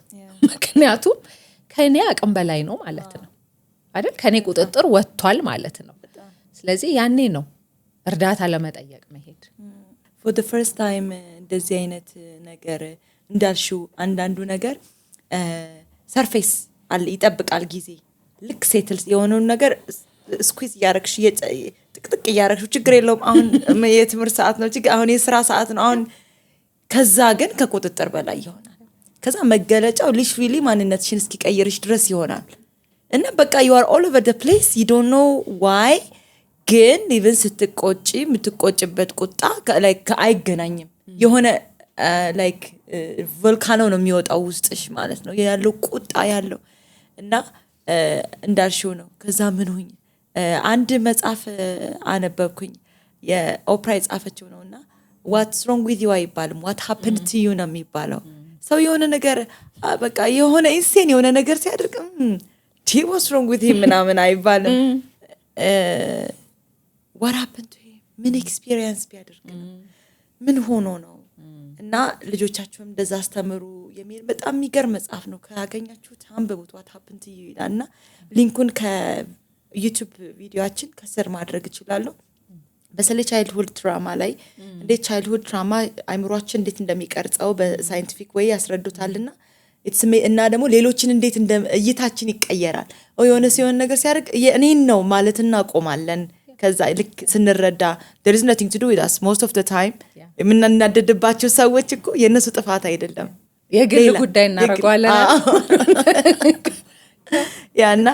ምክንያቱም ከኔ አቅም በላይ ነው ማለት ነው አይደል ከኔ ቁጥጥር ወጥቷል ማለት ነው ስለዚህ ያኔ ነው እርዳታ ለመጠየቅ መሄድ for the first time እንደዚህ አይነት ነገር እንዳልሽው አንዳንዱ ነገር ሰርፌስ አለ ይጠብቃል ጊዜ ልክ ሴትልስ የሆነውን ነገር ስኩዊዝ ያረክሽ ጥቅጥቅ ያረክሽ ችግር የለውም አሁን የትምህርት ሰዓት ነው አሁን የሥራ ሰዓት ነው አሁን ከዛ ግን ከቁጥጥር በላይ ይሆናል ከዛ መገለጫው ሊሽሊ ማንነትሽን እስኪቀይርሽ ድረስ ይሆናል እና በቃ you are all over the place you don't know why ግን even ስትቆጪ የምትቆጭበት ቁጣ like አይገናኝም የሆነ like ቮልካኖ ነው የሚወጣው ውስጥሽ ማለት ነው ያለው ቁጣ ያለው እና እንዳልሽው ነው ከዛ ምን ሆኝ አንድ መጽሐፍ አነበብኩኝ የኦፕራ የጻፈችው ነውና what's wrong with you አይባልም what happened to you ነው የሚባለው ሰው የሆነ ነገር በቃ የሆነ ኢንሴን የሆነ ነገር ሲያደርግ what's wrong with him ምናምን አይባልም what happened to him ምን ኤክስፒሪየንስ ቢያደርግ ነው ምን ሆኖ ነው እና ልጆቻችሁም እንደዛ አስተምሩ የሚል በጣም የሚገርም መጽሐፍ ነው ካገኛችሁት አንብቡት what happened to you ይላልና ሊንኩን ከዩቲዩብ ቪዲዮአችን ከስር ማድረግ እችላለሁ በተለይ ቻይልድሁድ ትራማ ላይ እንዴት ቻይልድሁድ ትራማ አይምሮአችን እንዴት እንደሚቀርጸው በሳይንቲፊክ ወይ ያስረዱታልና እና ደግሞ ሌሎችን እንዴት እይታችን ይቀየራል የሆነ ሲሆን ነገር ሲያደርግ እኔን ነው ማለት እናቆማለን ከዛ ልክ ስንረዳ there is nothing to do with us most of the time የምናናደድባቸው ሰዎች እኮ የነሱ ጥፋት አይደለም የግል ጉዳይ እናረጋዋለን ያና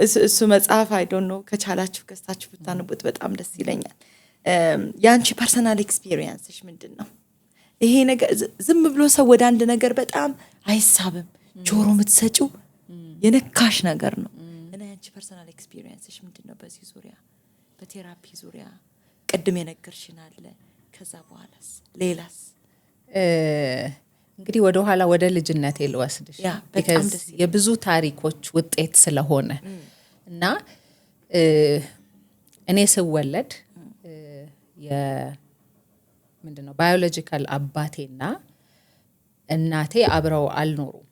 እሱ መጽሐፍ I don't know ከቻላችሁ ከስታችሁ ብታነቡት በጣም ደስ ይለኛል ያንቺ ፐርሰናል ኤክስፒሪየንስሽ ምንድነው ይሄ ነገር ዝም ብሎ ሰው ወደ አንድ ነገር በጣም አይሳብም ጆሮ የምትሰጪው የነካሽ ነገር ነው እና ያንቺ ፐርሰናል ኤክስፒሪየንስሽ ምንድነው በዚህ ዙሪያ በቴራፒ ዙሪያ ቀድም የነገርሽን አለ ከዛ በኋላስ ሌላስ እንግዲህ ወደ ኋላ ወደ ልጅነቴ ልወስድሽ because የብዙ ታሪኮች ውጤት ስለሆነ እና እኔ ስወለድ ምንድነው ባዮሎጂካል አባቴና እናቴ አብረው አልኖሩም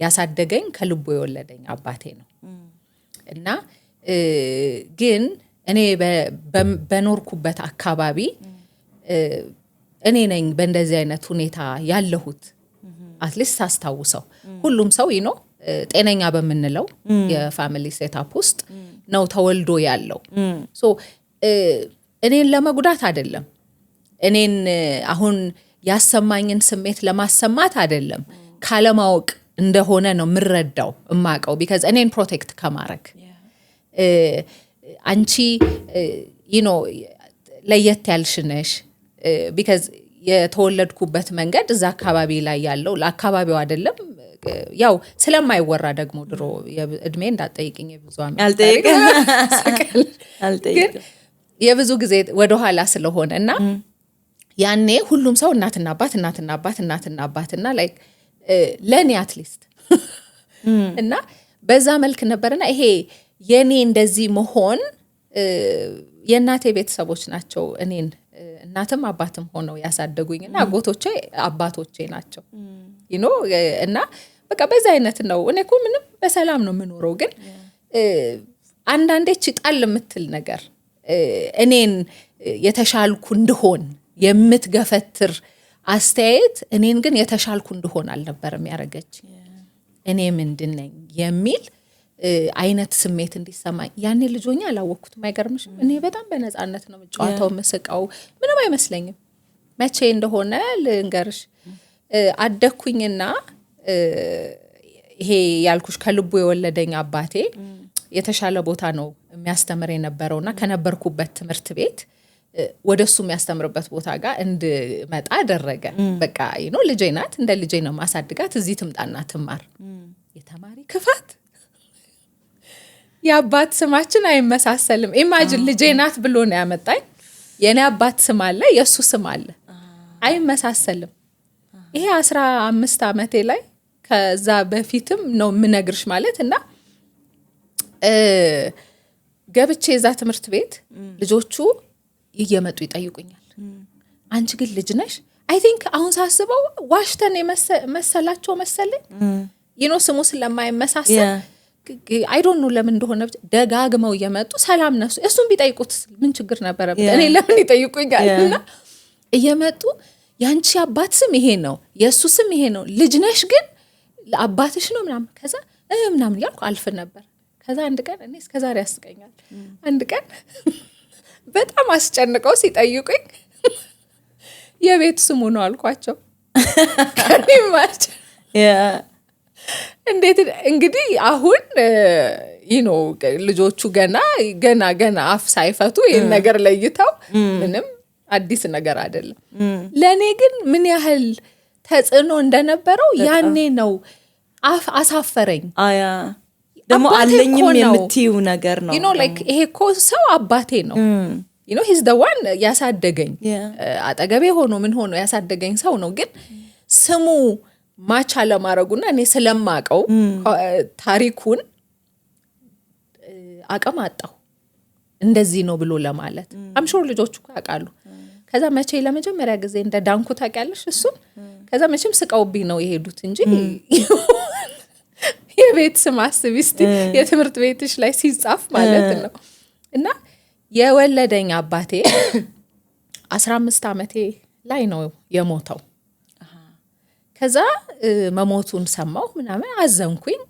ያሳደገኝ ከልቦ የወለደኝ አባቴ ነው እና ግን እኔ በኖርኩበት አካባቢ እኔ ነኝ በእንደዚህ አይነት ሁኔታ ያለሁት አትሊስት አስተዋውሰው ሁሉም ሰው ጤነኛ በመንለው የፋሚሊ ሴትአፕ ውስጥ ነው ተወልዶ ያለው ሶ እኔን ለመጉዳት አይደለም እኔን አሁን ያሰማኝን ስሜት ለማሰማት አይደለም ካለማወቅ እንደሆነ ነው ምረዳው እማቀው because እኔን ፕሮቴክት ከማረክ አንቺ ለየት ያልሽነሽ because የተወለድኩበት መንገድ እዛ አካባቢ ላይ ያለው ለአካባቢው አይደለም ያው ስለማይወራ ደግሞ ድሮ እድሜ እንዳትጠይቅኝ የብዙ አመት አልጠይቅ የብዙ ጊዜ ወደ ኋላ ስለሆነና ያኔ ሁሉም ሰው እናትና አባትና like ለኔ አትሊስት እና በዛ መልክ ነበርና ይሄ የኔ እንደዚህ መሆን የእናቴ ቤተሰቦች ናቸው እኔን እናትም አባትም ሆነው ያሳደጉኝና አጎቶቼ አባቶቼ ናቸው እና በቃ በዛ አይነት ነው። እኔ እኮ ምንም በሰላም ነው የምኖረው። ግን አንዳንዴ ጣል የምትል ነገር እኔን የተሻልኩ እንደሆን የምትገፈትር አስተያየት እኔን ግን የተሻልኩ እንደሆን አልነበረም ያረገች። እኔ ምንድነኝ የሚል አይነት ስሜት እንዲሰማኝ ያኔ ልጆኛ አላወቅኩትም። አይገርምሽም? እኔ በጣም በነፃነት ነው የምጫወተው መስቀው ምንም አይመስለኝም። መቼ እንደሆነ ልንገርሽ አደኩኝና ይሄ ያልኩሽ ከልቡ የወለደኝ አባቴ የተሻለ ቦታ ነው የሚያስተምር የነበረውና ከነበርኩበት ትምህርት ቤት ወደሱ የሚያስተምርበት ቦታ ጋር እንድመጣ አደረገ። በቃ ልጄ ናት እንደ ልጄ ነው ማሳድጋት፣ እዚህ ትምጣና ትማር። የተማሪ ክፋት የአባት ስማችን አይመሳሰልም። ኢማጂን ልጄ ናት ብሎ ነው ያመጣኝ። የኔ አባት ስም አለ የሱ ስም አለ፣ አይመሳሰልም። ይሄ 15 ዓመቴ ላይ ከዛ በፊትም ነው የምነግርሽ ማለት እና ገብቼ እዛ ትምህርት ቤት ልጆቹ እየመጡ ይጠይቁኛል። አንቺ ግን ልጅ ነሽ? አይ ቲንክ አሁን ሳስበው ዋሽተን መሰላቸው መሰለኝ ስሙ ስለማይመሳሰል አይ ዶንት ኖ ለምን እንደሆነ ደጋግመው እየመጡ ሰላም ነሱ እሱን ቢጠይቁት ምን ችግር ነበረበት? እኔ ለምን ይጠይቁኛል? እና እየመጡ ያንቺ አባት ስም ይሄ ነው የሱ ስም ይሄ ነው ልጅ ነሽ ግን ለአባትሽ ነው ምናምን ከዛ ምናምን ያልኩ አልፍ ነበር። ከዛ አንድ ቀን እኔ እስከዛሬ ያስቀኛል። አንድ ቀን በጣም አስጨንቀው ሲጠይቁኝ የቤት ስሙ ነው አልኳቸው። ከኒማች እንዴት እንግዲህ አሁን ልጆቹ ገና አፍ ሳይፈቱ ይሄን ነገር ለይተው ምንም አዲስ ነገር አይደለም። ለኔ ግን ምን ያህል ተጽዕኖ እንደነበረው ያኔ ነው አሳፈረኝ። ደግሞ አለኝም የምትይው ነገር ነው like ይሄ እኮ ሰው አባቴ ነው he's the one ያሳደገኝ አጠገቤ ሆኖ ምን ሆኖ ያሳደገኝ ሰው ነው። ግን ስሙ ማቻ ለማረጉና እኔ ስለማቀው ታሪኩን አቅም አጣው እንደዚህ ነው ብሎ ለማለት አምሾር ልጆቹ ያውቃሉ። ከዛ መቼ ለመጀመሪያ ጊዜ እንደ ዳንኩ ታውቂያለሽ እሱን። ከዛ መቼም ስቀውብኝ ነው የሄዱት እንጂ የቤት ስም አስቢ እስቲ የትምህርት ቤትሽ ላይ ሲጻፍ ማለት ነው። እና የወለደኝ አባቴ 15 ዓመቴ ላይ ነው የሞተው። ከዛ መሞቱን ሰማሁ ምናምን አዘንኩኝ።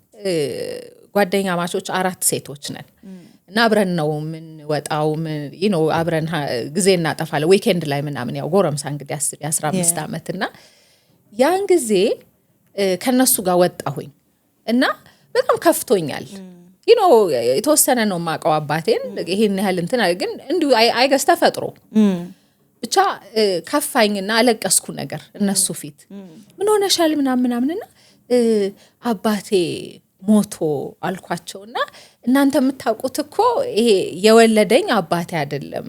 ጓደኛ ማቾች 4 ሴቶች ነን እና አብረን ነው ምን ወጣው ምን አብረን ጊዜ እናጠፋለን ዊኬንድ ላይ ምናምን ያው ጎረምሳ እንግዲህ 15 ዓመት እና ያን ጊዜ ከነሱ ጋር ወጣሁኝ እና በጣም ከፍቶኛል። የተወሰነ ነው ማቀው አባቴን ይሄን ያህል እንትን ግን እንዴ አይገስ ተፈጥሮ ብቻ ከፋኝና አለቀስኩ ነገር እነሱ ፊት ምን ሆነሻል ምናምንና አባቴ ሞቶ አልኳቸውና እናንተ የምታውቁት እኮ ይሄ የወለደኝ አባቴ አይደለም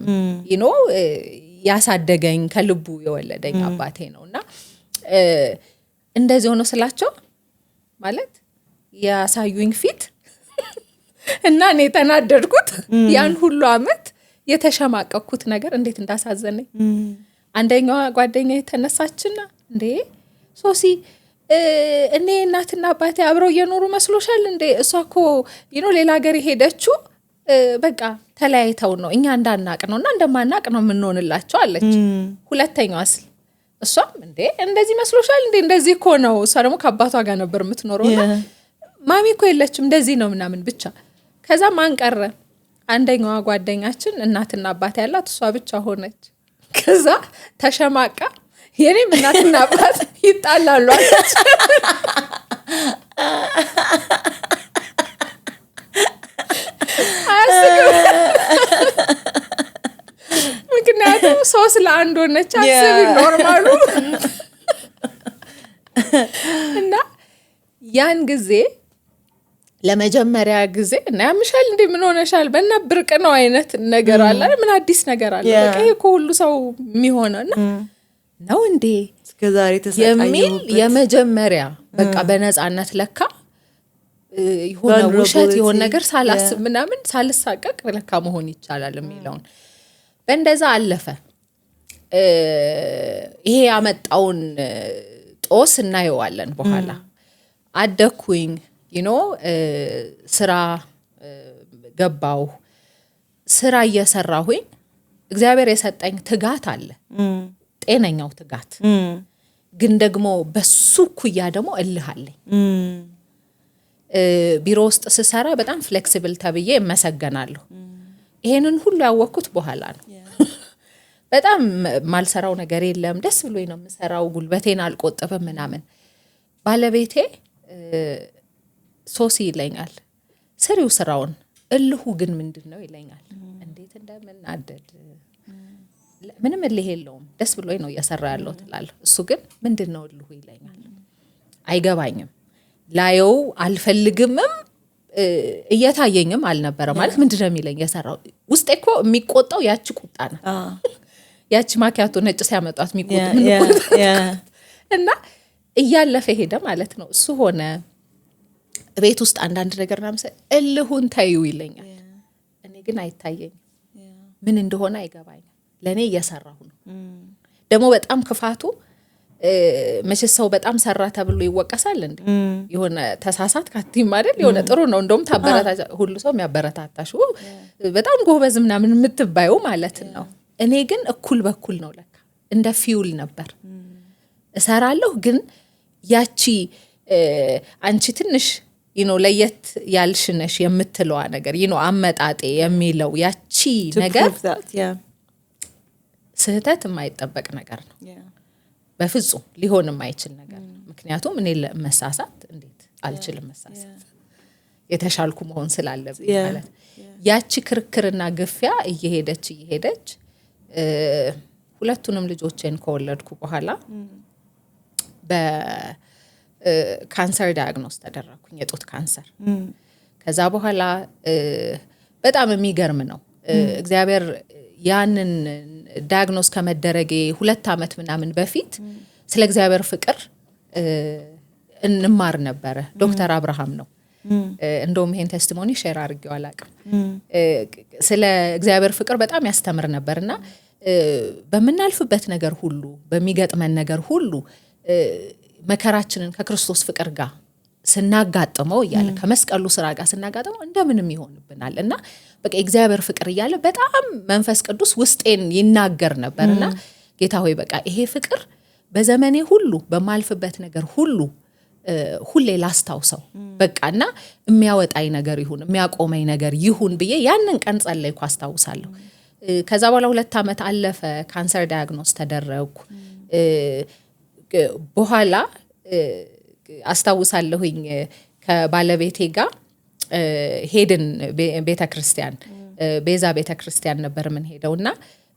ያሳደገኝ ከልቡ የወለደኝ አባቴ ነውና እንደዚህ ሆኖ ስላቸው ማለት ያሳዩኝ ፊት እና እኔ ተናደድኩት። ያን ሁሉ አመት የተሸማቀቅኩት ነገር እንዴት እንዳሳዘነኝ። አንደኛዋ ጓደኛዬ ተነሳችና እንዴ ሶሲ እኔ እናትና አባቴ አብረው እየኖሩ መስሎሻል እንዴ? እሷ እኮ ሌላ ሀገር ሄደችው በቃ ተለያይተው ነው እኛ እንዳናቅ ነውና እንደማናቅ ነው የምንሆንላቸው አለች። ሁለተኛዋስ እሷም እንዴ እንደዚህ መስሎሻል እንዴ? እንደዚህ እኮ ነው። እሷ ደግሞ ከአባቷ ጋር ነበር የምትኖረውና ማሚ እኮ የለችም እንደዚህ ነው ምናምን ብቻ። ከዛ ማን ቀረ? አንደኛዋ ጓደኛችን እናትና አባት ያላት እሷ ብቻ ሆነች። ከዛ ተሸማቃ የኔም እናትና አባት ይጣላሉ አለች። ምክንያቱም 3 ለ1 ሆነች አስቢ ኖርማሉ። እና ያን ጊዜ ለመጀመሪያ ጊዜ እና ያምሻል እንዴ ምን ሆነሻል በእና ብርቅ ነው አይነት ነገር አለ። ምን አዲስ ነገር አለ በቃ ይሄ ሁሉ ሰው የሚሆነውና ነው እንዴ እስከዛሬ ተሰቃየው የመጀመሪያ በቃ በነፃነት ለካ የሆነ ውሸት የሆነ ነገር ሳላስብ ምናምን ሳልሳቀቅ ለካ መሆን ይቻላል የሚለውን በእንደዛ አለፈ። ይሄ ያመጣውን ጦስ እናየዋለን በኋላ። አደኩኝ ስራ ገባው ስራ እየሰራሁኝ እግዚአብሔር የሰጠኝ ትጋት አለ ጤነኛው ትጋት ግን ደግሞ በሱ ኩያ ደግሞ እልህ አለኝ ቢሮ ውስጥ ስሰራ በጣም ፍሌክሲብል ተብዬ እመሰገናለሁ ይሄንን ሁሉ ያወቅኩት በኋላ ነው በጣም ማልሰራው ነገር የለም ደስ ብሎኝ ነው የምሰራው ጉልበቴን አልቆጥብም ምናምን ባለቤቴ ሶሲ ይለኛል ስሪው ስራውን እልሁ ግን ምንድነው ይለኛል እንዴት እንደምናደድ ምንም እልህ የለውም ደስ ብሎኝ ነው እየሰራ ያለው ትላለህ እሱ ግን ምንድነው እልሁ ይለኛል አይገባኝም ላየው አልፈልግምም እየታየኝም አልነበረ ማለት ምንድነው የሚለኝ የሰራው ውስጤ እኮ የሚቆጣው ያቺ ቁጣ ነው ያቺ ማኪያቶ ነጭ ሲያመጣት የሚቆጥ ምን ቆጣ እና እያለፈ ሄደ ማለት ነው እሱ ሆነ ቤት ውስጥ አንዳንድ ነገር ናምሰ እልሁን ታዩ ይለኛል እኔ ግን አይታየኝም ምን እንደሆነ አይገባኝም ለኔ እየሰራሁ ነው ደግሞ በጣም ክፋቱ መቼስ ሰው በጣም ሰራ ተብሎ ይወቀሳል እንዴ የሆነ ተሳሳት ካቲም አይደል የሆነ ጥሩ ነው እንደውም ታበረታታ ሁሉ ሰው የሚያበረታታሽ በጣም ጎበዝ ምናምን የምትባየው ማለት ነው እኔ ግን እኩል በኩል ነው ለካ እንደ ፊውል ነበር እሰራለሁ ግን ያቺ አንቺ ትንሽ ለየት ያልሽነሽ የምትለዋ ነገር አመጣጤ የሚለው ያቺ ነገር ስህተት የማይጠበቅ ነገር ነው በፍጹም ሊሆን የማይችል ነገር ነው ምክንያቱም እኔ ለመሳሳት እንዴት አልችልም መሳሳት የተሻልኩ መሆን ስላለብኝ ማለት ያቺ ክርክርና ግፊያ እየሄደች ሁለቱንም ልጆቼን ከወለድኩ በኋላ በካንሰር ዳያግኖስ ተደረኩኝ የጡት ካንሰር ከዛ በኋላ በጣም የሚገርም ነው እግዚአብሔር ያንን ዳያግኖስ ከመደረጌ 2 አመት ምናምን በፊት ስለ እግዚአብሔር ፍቅር እንማር ነበር ዶክተር አብርሃም ነው እንደውም ይሄን ቴስቲሞኒ ሼር አድርጌው አላቅም ስለ እግዚአብሔር ፍቅር በጣም ያስተምር ነበርና በመናልፍበት ነገር ሁሉ በሚገጥመን ነገር ሁሉ መከራችንን ከክርስቶስ ፍቅር ጋር ስናጋጥመው ይያለ ከመስቀሉ ስራ ጋር ስናጋጥመው እንደምንም ይሆንብናል እና በቃ እግዚአብሔር ፍቅር ይያለ በጣም መንፈስ ቅዱስ ውስጤን ይናገር ነበርና ጌታ ሆይ በቃ ይሄ ፍቅር በዘመኔ ሁሉ በማልፍበት ነገር ሁሉ ሁሌ ላስታውሰው በቃና የሚያወጣይ ነገር ይሁን የሚያቆመኝ ነገር ይሁን ብዬ ያንን ቀን ጸለይኩ አስታውሳለሁ ከዛ በኋላ 2 አመት አለፈ ካንሰር ዳያግኖስ ተደረኩ በኋላ አስታውሳለሁኝ ከባለቤቴ ጋር ሄድን ቤተክርስቲያን ቤዛ ቤተክርስቲያን ነበር ምን ሄደውና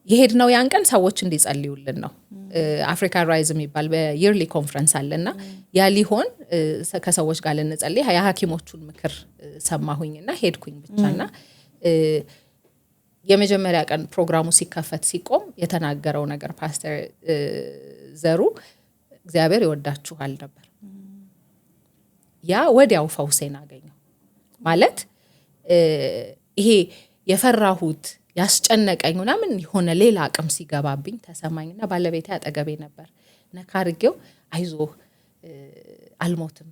የሄድነው ያን ቀን ሰዎች እንዲጸልዩልን ነው አፍሪካ ራይዝ የሚባል በየርሊ ኮንፈረንስ አለና ያ ሊሆን ከሰዎች ጋር ልንጸልይ የሐኪሞቹን ምክር ሰማሁኝና ሄድኩኝ ብቻና የመጀመሪያ ቀን ፕሮግራሙ ሲከፈት ሲቆም የተናገረው ነገር ፓስተር ዘሩ እግዚአብሔር ይወዳችኋል ነበር ያ ወዲያው ፈውሴን አገኘው ማለት ይሄ የፈራሁት ያስጨነቀኝ ምናምን የሆነ ሌላ አቅም ሲገባብኝ ተሰማኝና ባለቤቴ አጠገቤ ነበር ነካርጌው አይዞህ አልሞትም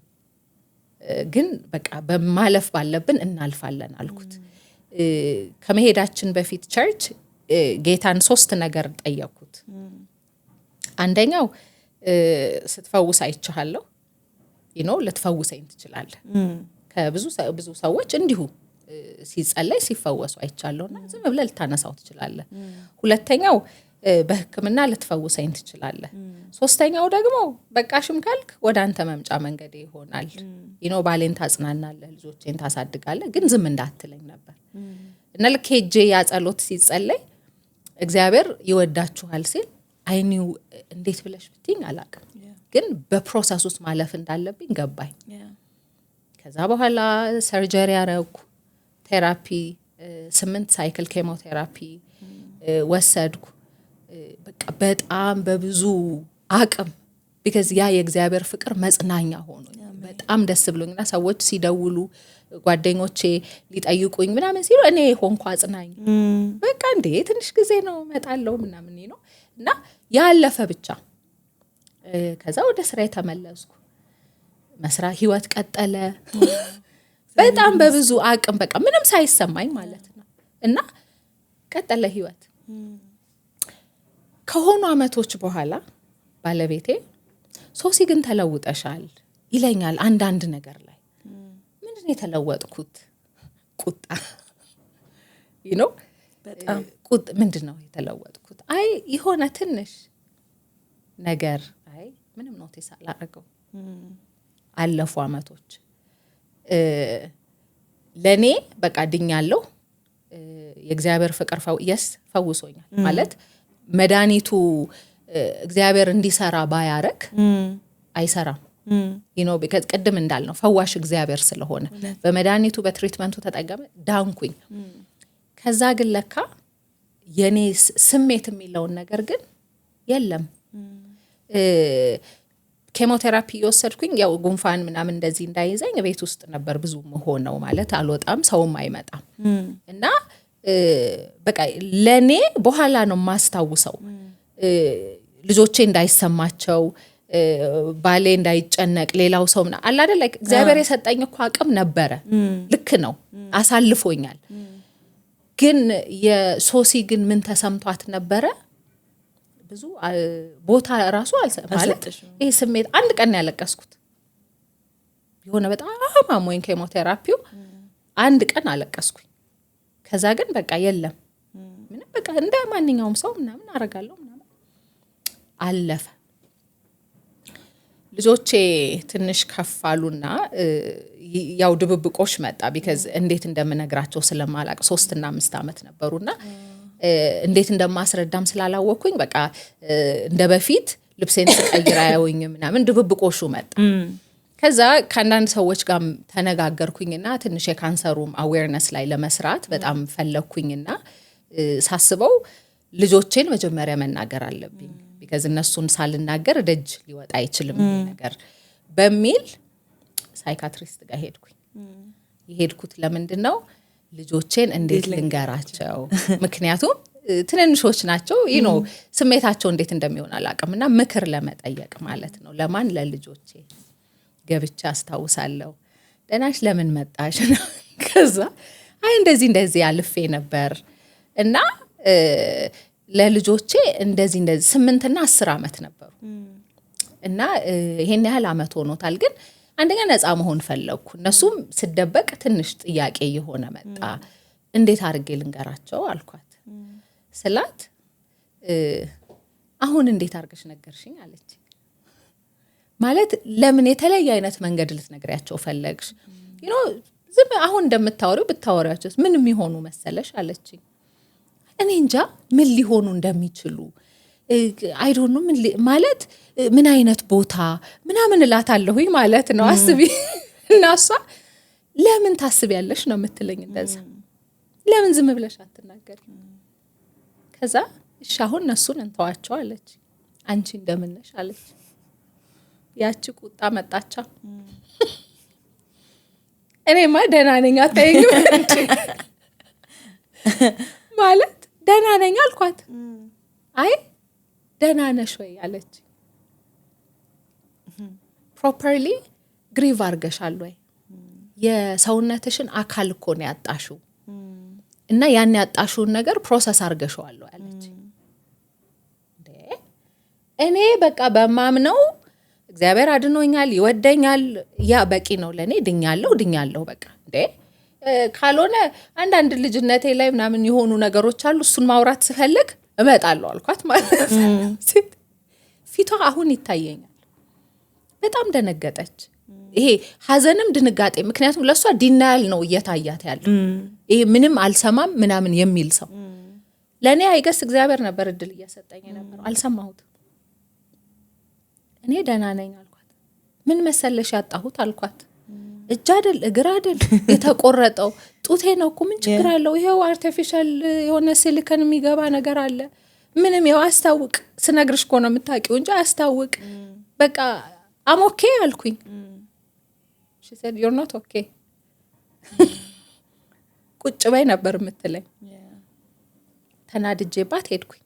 ግን በቃ በማለፍ ባለብን እናልፋለን አልኩት ከመሄዳችን በፊት ቸርች ጌታን 3 ነገር ጠየቅኩት አንደኛው ስትፈውስ አይቻለሁ ልትፈውሰኝ ትችላለህ ከብዙ ሰዎች እንዲሁ ሲጸለይ ሲፈወሱ አይቻለሁና ዝም ብለህ ልታነሳው ትችላለህ ሁለተኛው በህክምና ልትፈውሰኝ ትችላለህ ሶስተኛው ደግሞ በቃሽም ካልክ ወደ አንተ መምጫ መንገድ ይሆናል ባሌን ታጽናናለህ ልጆቼን ታሳድጋለህ ግን ዝም እንዳትለኝ ነበር እና ለከጄ ያ ጸሎት ሲጸለይ እግዚአብሔር ይወዳችኋል ሲል አይኒው እንዴት ብለሽ ብትኝ አላቅም ግን በፕሮሰስ ውስጥ ማለፍ እንዳለብኝ ገባኝ ከዛ በኋላ ሰርጀሪ አረኩ ቴራፒ 8 ሳይክል ኬሞቴራፒ ወሰድኩ በቃ በጣም በብዙ አቅም because ያ የእግዚአብሔር ፍቅር መጽናኛ ሆኖ በጣም ደስ ብሎኝና ሰዎች ሲደውሉ ጓደኞቼ ሊጠይቁኝ ምናምን ሲሉ እኔ ሆንኩ አጽናኝ በቃ እንዴ ትንሽ ጊዜ ነው መጣለው ምናምን ነው እና ያለፈ ብቻ ከዛ ወደ ስራዬ ተመለስኩ መስራ ህይወት ቀጠለ በጣም በብዙ አቅም በቃ ምንም ሳይሰማኝ ማለት ነው እና ቀጠለ ህይወት ከሆኑ አመቶች በኋላ ባለቤቴ ሶሲ ግን ተለውጠሻል ይለኛል አንዳንድ ነገር ላይ ምንድነው የተለወጥኩት ቁጣ በጣም ቁጥ ምንድነው የተለወጥኩት አይ ይሆነ ትንሽ ነገር አይ ምንም ኖቲስ አላረገው አለፉ አመቶች ለኔ በቃ ድኛለሁ የእግዚአብሔር ፍቅር ፈውሶኛል ማለት መድኃኒቱ እግዚአብሔር እንዲሰራ ባያረክ አይሰራም because ቀደም እንዳልነው ፈዋሽ እግዚአብሔር ስለሆነ በመድኃኒቱ በትሪትመንቱ ተጠቀመ ዳንኩኝ ከዛ ግን ለካ የኔ ስሜት የሚለውን ነገር ግን የለም ኬሞቴራፒ ወሰድኩኝ ያው ጉንፋን ምናምን እንደዚህ እንዳይዘኝ ቤት ውስጥ ነበር ብዙ ሆነው ማለት አልወጣም ሰውም አይመጣም እና በቃ ለኔ በኋላ ነው ማስታውሰው ልጆቼ እንዳይሰማቸው ባሌ እንዳይጨነቅ ሌላው ሰው አለ አይደል እግዚአብሔር የሰጠኝ እኮ አቅም ነበረ ልክ ነው አሳልፎኛል ግን የሶሲ ግን ምን ተሰምቷት ነበረ ብዙ ቦታ ራሱ ማለት ይሄ ስሜት አንድ ቀን ያለቀስኩት የሆነ በጣም አሞኝ ኬሞቴራፒው አንድ ቀን አለቀስኩኝ ከዛ ግን በቃ የለም ምንም በቃ እንደ ማንኛውም ሰው ምናምን አረጋለሁ ምናምን አለፈ ልጆቼ ትንሽ ከፋሉና ያው ድብብቆሽ መጣ because እንዴት እንደምነግራቸው ስለማላቅ 3 እና 5 አመት ነበሩና እንዴት እንደማስረዳም ስላላወኩኝ በቃ እንደበፊት ልብሴን ስቀይር አያውኝ ምናምን ድብብቆሹ መጣ ከዛ ካንዳንድ ሰዎች ጋር ተነጋገርኩኝና ትንሽ የካንሰሩም አዌርነስ ላይ ለመስራት በጣም ፈለኩኝና ሳስበው ልጆቼን መጀመሪያ መናገር አለብኝ because እነሱን ሳልናገር ደጅ ሊወጣ አይችልም ነገር በሚል ሳይካትሪስት ጋር ሄድኩኝ የሄድኩት ለምንድነው ልጆቼን እንዴት ልንገራቸው ምክንያቱም ትንንሾች ናቸው ስሜታቸው እንዴት እንደሚሆን አላቀምና ምክር ለመጠየቅ ማለት ነው ለማን ለልጆቼ ገብቻ አስታውሳለሁ ደናሽ ለምን መጣሽ ከዛ አይ እንደዚህ አልፌ ነበር እና ለልጆቼ እንደዚህ 8 እና 10 አመት ነበሩ እና ይሄን ያህል አመት ሆኖታል ግን አንደኛ ነፃ መሆን ፈለኩ እነሱም ስደበቅ ትንሽ ጥያቄ የሆነ መጣ እንዴት አርጌ ልንገራቸው አልኳት ስላት አሁን እንዴት አርገሽ ነገርሽኝ አለች ማለት ለምን የተለየ አይነት መንገድ ልትነግሪያቸው ፈለግሽ ዝም አሁን እንደምታወሪው ብታወሪያቸው ምን የሚሆኑ መሰለሽ አለችኝ እኔ እንጃ ምን ሊሆኑ እንደሚችሉ አይ ዶንት ኖ ማለት ምን አይነት ቦታ ምናምን እላታለሁኝ ማለት ነው አስቢ እናሷ ለምን ታስቢያለሽ ነው የምትለኝ እንደዛ ለምን ዝም ብለሽ አትናገሪ ከዛ እሺ አሁን እነሱን እንተዋቸው አለች አንቺ እንደምነሽ አለች ያቺ ቁጣ መጣቻ እኔማ ደህና ነኝ አታይኝ ማለት ደህና ነኝ አልኳት አይ ደህና ነሽ ወይ አለች ፕሮፐርሊ ግሪቭ አርገሻል ወይ የሰውነትሽን አካል እኮ ነው ያጣሽው እና ያን ያጣሽውን ነገር ፕሮሰስ አርገሽዋል አለች እኔ በቃ በማምነው እግዚአብሔር አድኖኛል ይወደኛል ያ በቂ ነው ለኔ ድኛለሁ በቃ ካልሆነ አንዳንድ ልጅነቴ ላይ ምናምን የሆኑ ነገሮች አሉ እሱን ማውራት ስፈልግ እመጣለሁ አልኳት ማለት ፊቷ አሁን ይታየኛል በጣም ደነገጠች ይሄ ሐዘንም ድንጋጤ ምክንያቱም ለሷ ዲናያል ነው እየታያት ያለው ይሄ ምንም አልሰማም ምናምን የሚል ሰው ለኔ አይገስ እግዚአብሔር ነበር እድል እየሰጠኝ ነበር አልሰማሁት እኔ ደህና ነኝ አልኳት ምን መሰለሽ ያጣሁት አልኳት እጅ አይደል እግር አይደል የተቆረጠው ጡቴ ነው እኮ ምን ችግር አለው ይሄው አርቲፊሻል የሆነ ሲሊኮን የሚገባ ነገር አለ ምንም ያው አስታውቅ ስነግርሽ እኮ ነው የምታውቂው እንጂ አስታውቅ በቃ I'm okay አልኩኝ she said you're not okay ቁጭ በይ ነበር የምትለኝ ተናድጄባት ሄድኩኝ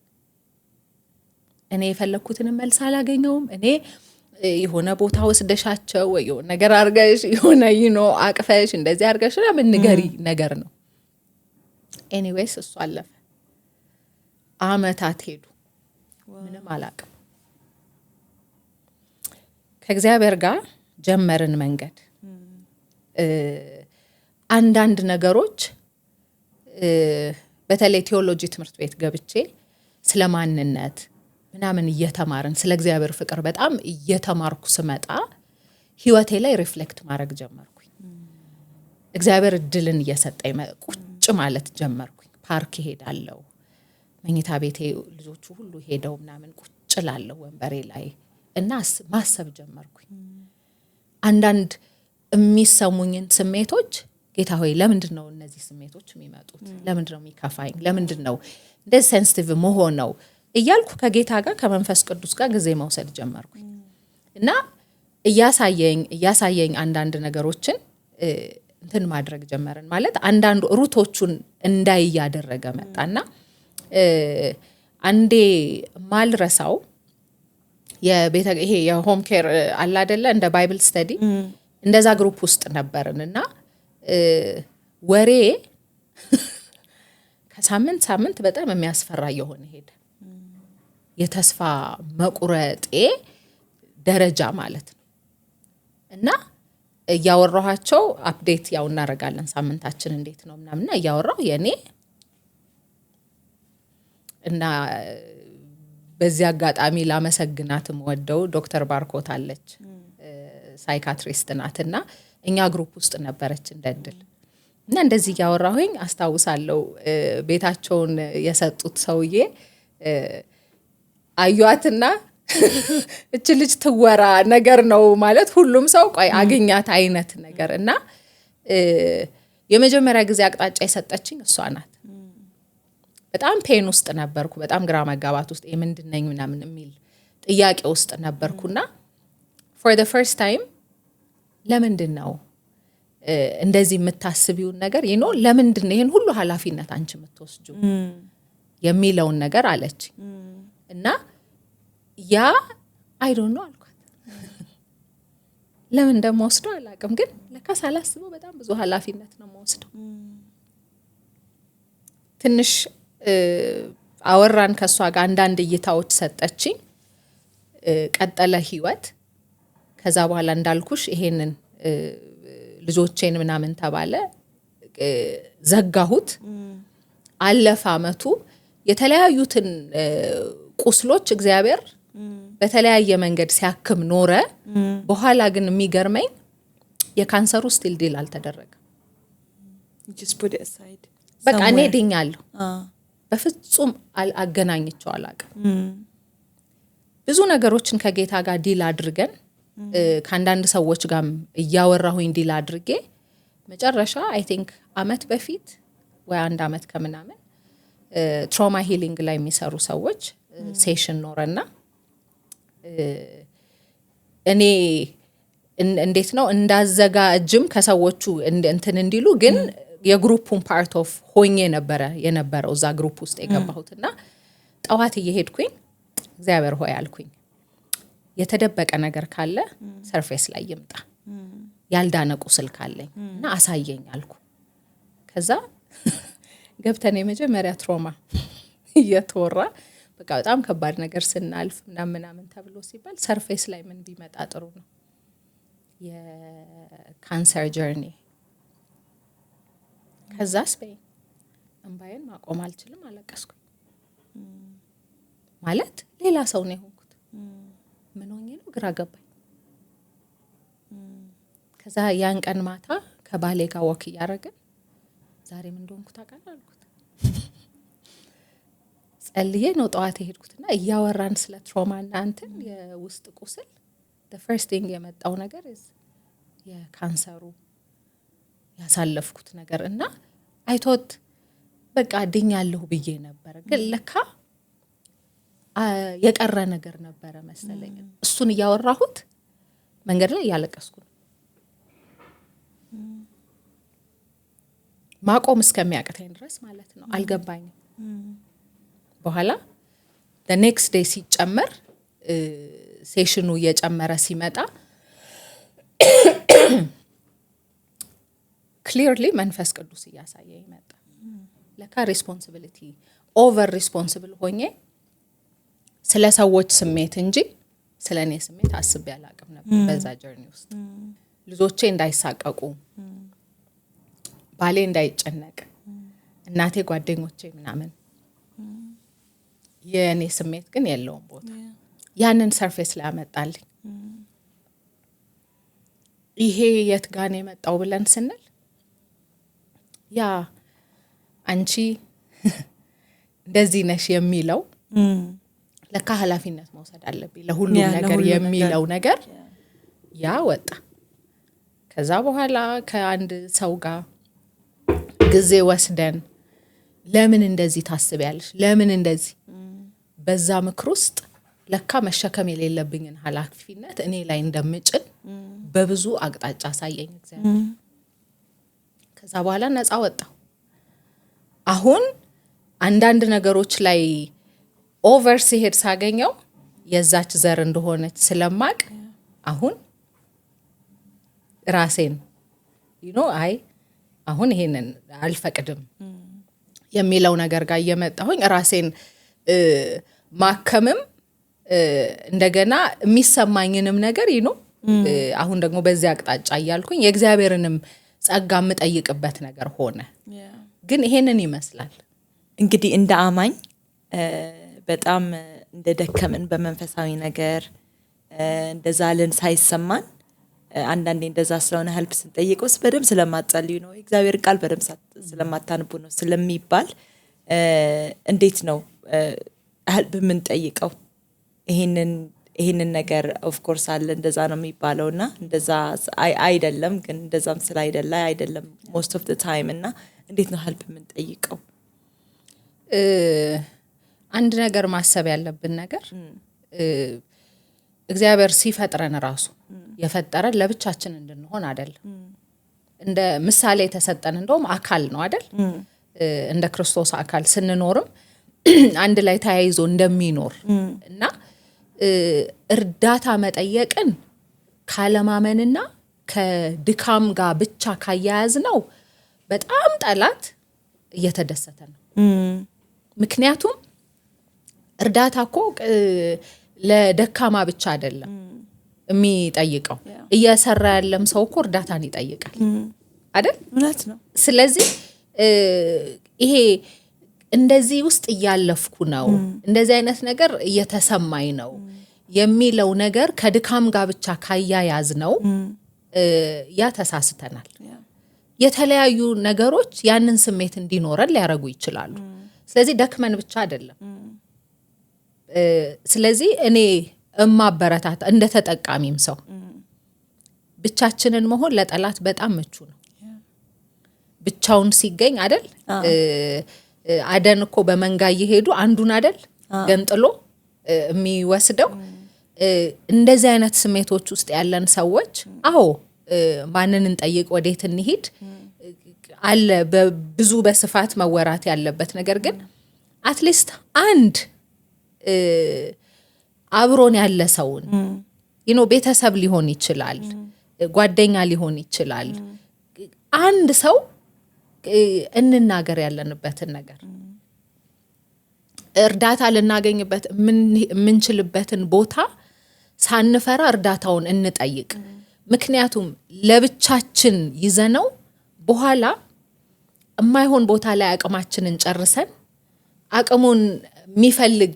እኔ የፈለኩትን መልስ አላገኘውም እኔ የሆነ ቦታ ወስደሻቸው ወይ የሆነ ነገር አርገሽ የሆነ አቅፈሽ እንደዚህ አርገሽ ምን ንገሪ ነገር ነው። ኤኒዌይስ እሱ አለፈ። አመታት ሄዱ። ምንም አላቅም። ከእግዚአብሔር ጋር ጀመርን መንገድ። አንዳንድ ነገሮች በተለይ ቴዎሎጂ ትምህርት ቤት ገብቼ ስለ ማንነት ምናምን እየተማርን ስለ እግዚአብሔር ፍቅር በጣም እየተማርኩ ስመጣ ህይወቴ ላይ ሪፍሌክት ማድረግ ጀመርኩኝ። እግዚአብሔር እድልን እየሰጠኝ ቁጭ ማለት ጀመርኩኝ። ፓርክ ሄዳለሁ፣ መኝታ ቤቴ ልጆቹ ሁሉ ሄደው ምናምን ቁጭ ላለሁ ወንበሬ ላይ እና ማሰብ ጀመርኩኝ። አንዳንድ የሚሰሙኝን ስሜቶች ጌታ ሆይ ለምንድን ነው እነዚህ ስሜቶች የሚመጡት? ለምንድን ነው የሚከፋኝ? ለምንድን ነው እንደዚህ ሴንሲቲቭ መሆን ነው እያልኩ ከጌታ ጋር ከመንፈስ ቅዱስ ጋር ጊዜ መውሰድ ጀመርኩኝ። እና እያሳየኝ አንዳንድ ነገሮችን እንትን ማድረግ ጀመርን። ማለት አንዳንዱ ሩቶቹን እንዳይ ያደረገ መጣና አንዴ ማልረሳው ይሄ የሆም ኬር አለ አይደለ እንደ ባይብል ስተዲ እንደዛ ግሩፕ ውስጥ ነበርንና ወሬ ከሳምንት በጣም የሚያስፈራ የሆነ ሄደ። የተስፋ መቁረጤ ደረጃ ማለት ነው። እና እያወራኋቸው አፕዴት ያው እናረጋለን ሳምንታችን እንዴት ነው ምናምንና እያወራው የኔ እና በዚህ አጋጣሚ ላመሰግናትም ወደው ዶክተር ባርኮት አለች፣ ሳይካትሪስት ናትና እኛ ግሩፕ ውስጥ ነበረች እንደድል እና እንደዚህ ያወራሁኝ አስታውሳለሁ። ቤታቸውን የሰጡት ሰውዬ አዩአትና እቺ ልጅ ትወራ ነገር ነው ማለት ሁሉም ሰው ቆይ አገኛት አይነት ነገር እና የመጀመሪያ ጊዜ አቅጣጫ የሰጠችኝ እሷ ናት። በጣም ፔን ውስጥ ነበርኩ። በጣም ግራ መጋባት ውስጥ ምንድነኝ ምናምን የሚል ጥያቄ ውስጥ ነበርኩና for the first time ለምንድን ነው እንደዚህ የምታስቢውን ነገር ለምንድን ነው ይሄን ሁሉ ኃላፊነት አንቺ የምትወስጂው የሚለውን ነገር አለች። እና ያ I don't know አልኳት። ለምን እንደምወስደው አላውቅም፣ ግን ለካስ አላስበው በጣም ብዙ ኃላፊነት ነው የምወስደው። ትንሽ አወራን ከሷ ጋር አንዳንድ እይታዎች ሰጠችኝ። ቀጠለ ህይወት። ከዛ በኋላ እንዳልኩሽ ይሄንን ልጆቼን ምናምን ተባለ ዘጋሁት። አለፈ አመቱ። የተለያዩትን ቁስሎች እግዚአብሔር በተለያየ መንገድ ሲያክም ኖረ። በኋላ ግን የሚገርመኝ የካንሰሩ ስቲል ዲል አልተደረገም። በቃ እኔ ድኛለሁ። በፍጹም አገናኝቸው አላውቅም። ብዙ ነገሮችን ከጌታ ጋር ዲል አድርገን ከአንዳንድ ሰዎች ጋር እያወራሁኝ ዲል አድርጌ መጨረሻ አይ ቲንክ አመት በፊት ወይ አንድ አመት ከምናምን ትራውማ ሂሊንግ ላይ የሚሰሩ ሰዎች ሴሽን ኖረና እኔ እንዴት ነው እንዳዘጋጅም ከሰዎቹ እንትን እንዲሉ ግን የግሩፑን ፓርት ኦፍ ሆኜ የነበረው እዛ ግሩፕ ውስጥ የገባሁትና ጠዋት እየሄድኩኝ እግዚአብሔር ሆይ አልኩኝ፣ የተደበቀ ነገር ካለ ሰርፌስ ላይ ይምጣ፣ ያልዳነ ቁስል ካለኝ እና አሳየኝ አልኩ። ከዛ ገብተን የመጀመሪያ ትራውማ እየተወራ በቃ በጣም ከባድ ነገር ስናልፍ ምናምን ተብሎ ሲባል ሰርፌስ ላይ ምን ቢመጣ ጥሩ ነው? የካንሰር ጀርኒ። ከዛስ እንባዬን ማቆም አልችልም፣ አለቀስኩኝ። ማለት ሌላ ሰው ነው የሆንኩት። ምን ሆኜ ነው ግራ ገባኝ። ከዛ ያን ቀን ማታ ከባሌ ጋር ወክ እያደረግን ዛሬ ምን እንደሆንኩት አውቃለሁ አልኩት። ጸልዬ ነው ጠዋት የሄድኩትና እያወራን ስለ ትራውማና እንትን የውስጥ ቁስል the first thing የመጣው ነገር የካንሰሩ ያሳለፍኩት ነገር እና አይቶት በቃ ድኛለሁ ብዬ ነበር፣ ግን ለካ የቀረ ነገር ነበረ መሰለኝ። እሱን እያወራሁት መንገድ ላይ ያለቀስኩ ነው። ማቆም እስከሚያቅተኝ ድረስ ማለት ነው። አልገባኝም። በኋላ the next day ሲጨመር ሴሽኑ እየጨመረ ሲመጣ ክሊርሊ መንፈስ ቅዱስ እያሳየኝ መጣ። ለካ ሪስፖንሲቢሊቲ ኦቨር ሪስፖንሲብል ሆኜ ስለ ሰዎች ስሜት እንጂ ስለ እኔ ስሜት አስቤ አላቅም ነበር። በዛ ጀርኒ ውስጥ ልጆቼ እንዳይሳቀቁ፣ ባሌ እንዳይጨነቅ፣ እናቴ፣ ጓደኞቼ ምናምን የእኔ ስሜት ግን የለውም ቦታ። ያንን ሰርፌስ ላይ አመጣልኝ። ይሄ የት ጋር ነው የመጣው ብለን ስንል ያ አንቺ እንደዚህ ነሽ የሚለው ለካ ኃላፊነት መውሰድ አለብኝ ለሁሉም ነገር የሚለው ነገር ያ ወጣ። ከዛ በኋላ ከአንድ ሰው ጋር ጊዜ ወስደን ለምን እንደዚህ ታስቢያለሽ? ለምን እንደዚህ በዛ ምክር ውስጥ ለካ መሸከም የሌለብኝን ኃላፊነት እኔ ላይ እንደምጭን በብዙ አቅጣጫ አሳየኝ እግዚአብሔር። ከዛ በኋላ ነፃ ወጣሁ። አሁን አንዳንድ ነገሮች ላይ ኦቨር ሲሄድ ሳገኘው የዛች ዘር እንደሆነች ስለማቅ አሁን ራሴን አይ አሁን ይሄንን አልፈቅድም የሚለው ነገር ጋር እየመጣሁኝ ራሴን ማከምም እንደገና የሚሰማኝንም ነገር አሁን ደግሞ በዚህ አቅጣጫ እያልኩኝ የእግዚአብሔርንም ጸጋ የምጠይቅበት ነገር ሆነ። ግን ይሄንን ይመስላል እንግዲህ እንደ አማኝ በጣም እንደደከምን በመንፈሳዊ ነገር እንደዛልን ሳይሰማን አንዳንዴ እንደዛ ስለሆነ ሄልፕ ስንጠይቀው በደም ስለማትጸልዩ ነው እግዚአብሔር ቃል በደም ስለማታነቡ ነው ስለሚባል እንዴት ነው ሄልፕ የምንጠይቀው? ይሄንን ነገር ኦፍ ኮርስ አለ እንደዛ ነው የሚባለውና እንደዛ አይደለም። ግን እንደዛም አይደለም most of the time እና እንዴት ነው ሄልፕ የምንጠይቀው? አንድ ነገር ማሰብ ያለብን ነገር እግዚአብሔር ሲፈጥረን ራሱ የፈጠረን ለብቻችን እንድንሆን አይደለም። እንደ ምሳሌ የተሰጠን እንደውም አካል ነው አይደል? እንደ ክርስቶስ አካል ስንኖርም አንድ ላይ ተያይዞ እንደሚኖር እና እርዳታ መጠየቅን ካለማመንና ከድካም ጋር ብቻ ካያያዝ ነው በጣም ጠላት እየተደሰተ ነው። ምክንያቱም እርዳታ እኮ ለደካማ ብቻ አይደለም የሚጠይቀው። እየሰራ ያለም ሰው እኮ እርዳታን ይጠይቃል አይደል? እውነት ነው። ስለዚህ ይሄ እንደዚህ ውስጥ እያለፍኩ ነው፣ እንደዚህ አይነት ነገር እየተሰማኝ ነው የሚለው ነገር ከድካም ጋር ብቻ ካያያዝ ነው ያ ተሳስተናል። የተለያዩ ነገሮች ያንን ስሜት እንዲኖረን ሊያረጉ ይችላሉ። ስለዚህ ደክመን ብቻ አይደለም። ስለዚህ እኔ እማበረታታ እንደ ተጠቃሚም ሰው ብቻችንን መሆን ለጠላት በጣም ምቹ ነው። ብቻውን ሲገኝ አይደል? አደን እኮ በመንጋ እየሄዱ አንዱን አይደል ገንጥሎ የሚወስደው። እንደዚህ አይነት ስሜቶች ውስጥ ያለን ሰዎች ማንን እንጠይቅ፣ ወዴት እንሂድ አለ ብዙ በስፋት መወራት ያለበት ነገር። ግን አትሊስት አንድ አብሮን ያለ ሰውን ቤተሰብ ሊሆን ይችላል፣ ጓደኛ ሊሆን ይችላል፣ አንድ ሰው እንናገር ያለንበትን ነገር እርዳታ ልናገኝበት የምንችልበትን ቦታ ሳንፈራ እርዳታውን እንጠይቅ። ምክንያቱም ለብቻችን ይዘነው በኋላ የማይሆን ቦታ ላይ አቅማችንን ጨርሰን አቅሙን የሚፈልግ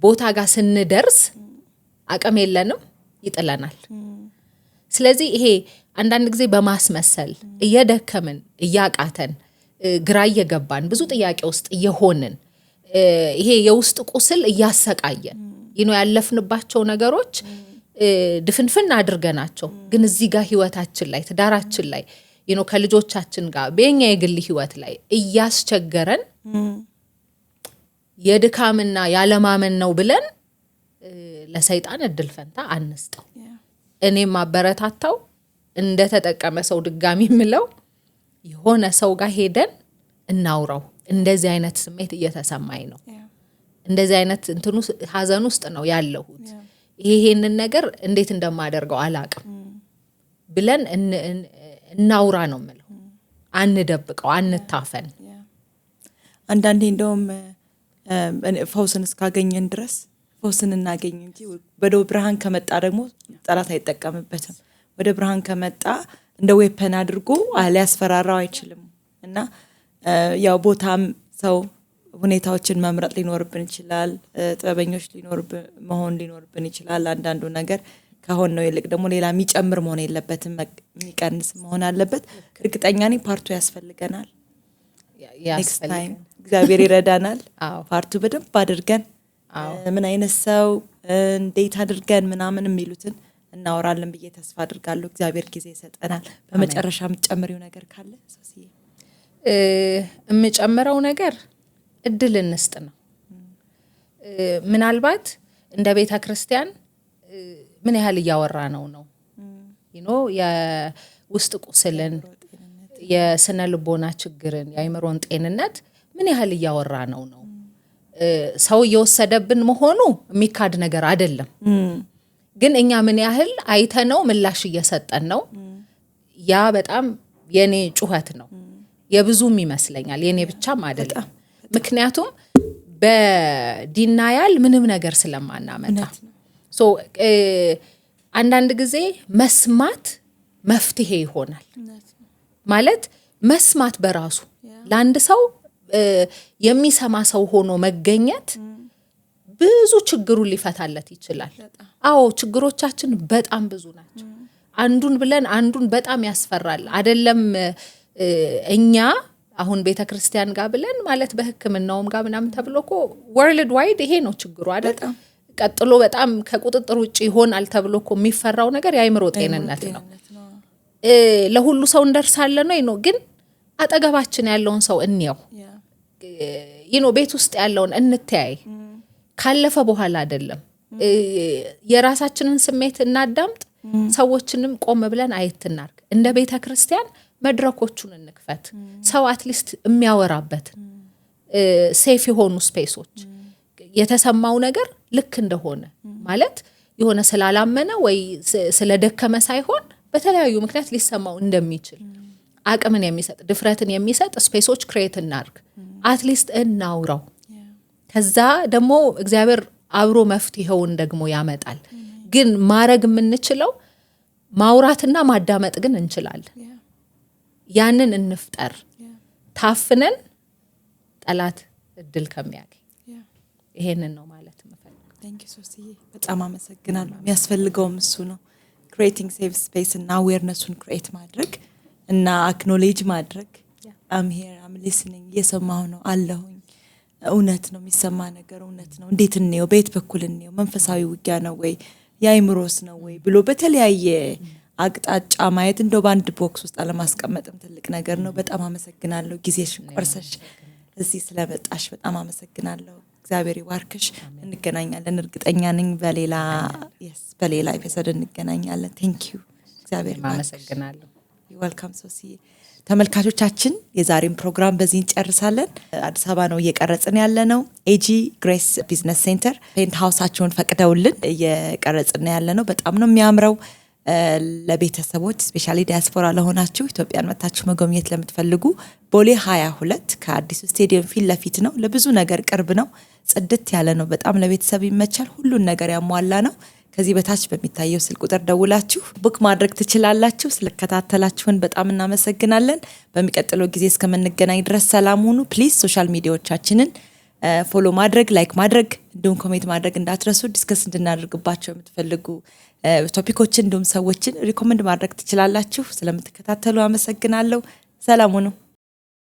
ቦታ ጋር ስንደርስ አቅም የለንም፣ ይጥለናል። ስለዚህ ይሄ አንዳንድ ጊዜ በማስመሰል እየደከምን እያቃተን ግራ እየገባን ብዙ ጥያቄ ውስጥ እየሆንን ይሄ የውስጥ ቁስል እያሰቃየን ያለፍንባቸው ነገሮች ድፍንፍን አድርገናቸው ግን እዚህ ጋር ህይወታችን ላይ ትዳራችን ላይ ከልጆቻችን ጋር በእኛ የግል ህይወት ላይ እያስቸገረን የድካምና ያለማመን ነው ብለን ለሰይጣን እድል ፈንታ አንስጠው። እኔም ማበረታታው እንደ ተጠቀመ ሰው ድጋሚ ምለው የሆነ ሰው ጋር ሄደን እናውራው፣ እንደዚህ አይነት ስሜት እየተሰማኝ ነው እንደዚህ አይነት እንትኑ ሀዘን ውስጥ ነው ያለሁት ይሄንን ነገር እንዴት እንደማደርገው አላቅም ብለን እናውራ ነው የምለው አንደብቀው አንታፈን አንዳንዴ እንደውም ፈውስን እስካገኘን ድረስ ፈውስን እናገኝ እንጂ ወደ ብርሃን ከመጣ ደግሞ ጠላት አይጠቀምበትም ወደ ብርሃን ከመጣ እንደ ዌፐን አድርጎ ሊያስፈራራው አይችልም እና ያው ቦታም ሰው ሁኔታዎችን መምረጥ ሊኖርብን ይችላል ጥበበኞች መሆን ሊኖርብን ይችላል አንዳንዱ ነገር ከሆነ ነው ይልቅ ደግሞ ሌላ የሚጨምር መሆን የለበትም የሚቀንስ መሆን አለበት እርግጠኛ ነኝ ፓርቱ ያስፈልገናል ኔክስት ታይም እግዚአብሔር ይረዳናል ፓርቱ በደንብ አድርገን ምን አይነት ሰው እንዴት አድርገን ምናምን የሚሉትን እናወራለን ብዬ ተስፋ አድርጋለሁ እግዚአብሔር ጊዜ ይሰጠናል በመጨረሻ የምትጨምሪው ነገር ካለ ሶስዬ የምጨምረው ነገር እድል እንስጥ ነው ምናልባት እንደ ቤተ ክርስቲያን ምን ያህል እያወራ ነው የውስጥ ቁስልን የስነ ልቦና ችግርን የአይምሮን ጤንነት ምን ያህል እያወራ ነው ሰው እየወሰደብን መሆኑ የሚካድ ነገር አይደለም ግን እኛ ምን ያህል አይተነው ምላሽ እየሰጠን ነው ያ በጣም የኔ ጩኸት ነው የብዙም ይመስለኛል የኔ ብቻም አይደለም ምክንያቱም በዲናያል ምንም ነገር ስለማናመጣ አንዳንድ ጊዜ መስማት መፍትሄ ይሆናል ማለት መስማት በራሱ ለአንድ ሰው የሚሰማ ሰው ሆኖ መገኘት ብዙ ችግሩን ሊፈታለት ይችላል አዎ ችግሮቻችን በጣም ብዙ ናቸው አንዱን ብለን አንዱን በጣም ያስፈራል አይደለም እኛ አሁን ቤተክርስቲያን ጋር ብለን ማለት በህክምናውም ጋር ምናምን ተብሎኮ ወርልድ ዋይድ ይሄ ነው ችግሩ አይደል ቀጥሎ በጣም ከቁጥጥር ውጪ ይሆናል ተብሎኮ የሚፈራው ነገር የአይምሮ ጤንነት ነው ለሁሉ ሰው እንደርሳለን ነው ግን አጠገባችን ያለውን ሰው እንየው ቤት ውስጥ ያለውን እንተያይ ካለፈ በኋላ አይደለም የራሳችንን ስሜት እናዳምጥ ሰዎችንም ቆም ብለን አይተናርክ እንደ ቤተ ክርስቲያን መድረኮቹን እንክፈት ሰው አትሊስት የሚያወራበት ሴፍ የሆኑ ስፔሶች የተሰማው ነገር ልክ እንደሆነ ማለት የሆነ ስላላመነ ወይ ስለደከመ ሳይሆን በተለያዩ ምክንያት ሊሰማው እንደሚችል አቅምን የሚሰጥ ድፍረትን የሚሰጥ ስፔሶች ክሬት እናርክ አትሊስት እናውራው ከዛ ደግሞ እግዚአብሔር አብሮ መፍትሄውን ደግሞ ያመጣል ግን ማረግ የምንችለው ማውራትና ማዳመጥ ግን እንችላለን ያንን እንፍጠር ታፍነን ጠላት እድል ከሚያገኝ ይሄንን ነው ማለት መፈልከው Thank you ሶስዬ በጣም አመሰግናለሁ የሚያስፈልገውም እሱ ነው creating safe space እና awareness-ን create ማድረግ እና acknowledge ማድረግ I'm here I'm listening እየሰማሁ ነው አለሁኝ እውነት ነው የሚሰማ ነገር እውነት ነው እንዴት እንየው በየት በኩል እንየው መንፈሳዊ ውጊያ ነው ወይ የአይምሮስ ነው ወይ ብሎ በተለያየ አቅጣጫ ማየት እንደው ባንድ ቦክስ ውስጥ አለማስቀመጥም ትልቅ ነገር ነው በጣም አመሰግናለሁ ጊዜሽን ቆርሰሽ እዚህ ስለመጣሽ በጣም አመሰግናለሁ እግዚአብሔር ይባርክሽ እንገናኛለን እርግጠኛ ነኝ በሌላ ኤፒሶድ እንገናኛለን Thank you እግዚአብሔር አመሰግናለሁ welcome ሶስዬ ተመልካቾቻችን የዛሬን ፕሮግራም በዚህ እንጨርሳለን አዲስ አበባ ነው እየቀረጽን ያለነው ኤጂ ግሬስ ቢዝነስ ሴንተር ፔንት ሃውሳቸውን ፈቅደውልን እየቀረጽን ያለነው በጣም ነው የሚያምረው ለቤተሰቦች ስፔሻሊ ዲያስፖራ ለሆናችሁ ኢትዮጵያን መታችሁ መጎብኘት ለምትፈልጉ ቦሌ 22 ከአዲሱ ስቴዲየም ፊት ለፊት ነው ለብዙ ነገር ቅርብ ነው ጽድት ያለ ነው በጣም ለቤተሰብ ይመቻል ሁሉን ነገር ያሟላ ነው ከዚህ በታች በሚታየው ስልክ ቁጥር ደውላችሁ ቡክ ማድረግ ትችላላችሁ ስለከታተላችሁን በጣም እናመሰግናለን በሚቀጥለው ጊዜ እስከምንገናኝ ድረስ ሰላም ሁኑ ፕሊዝ ሶሻል ሚዲያዎቻችንን ፎሎ ማድረግ ላይክ ማድረግ እንዲሁም ኮሜንት ማድረግ እንዳትረሱ ዲስከስ እንድናደርግባቸው የምትፈልጉ ቶፒኮችን እንዲሁም ሰዎችን ሪኮመንድ ማድረግ ትችላላችሁ ስለምትከታተሉ አመሰግናለሁ ሰላም ሁኑ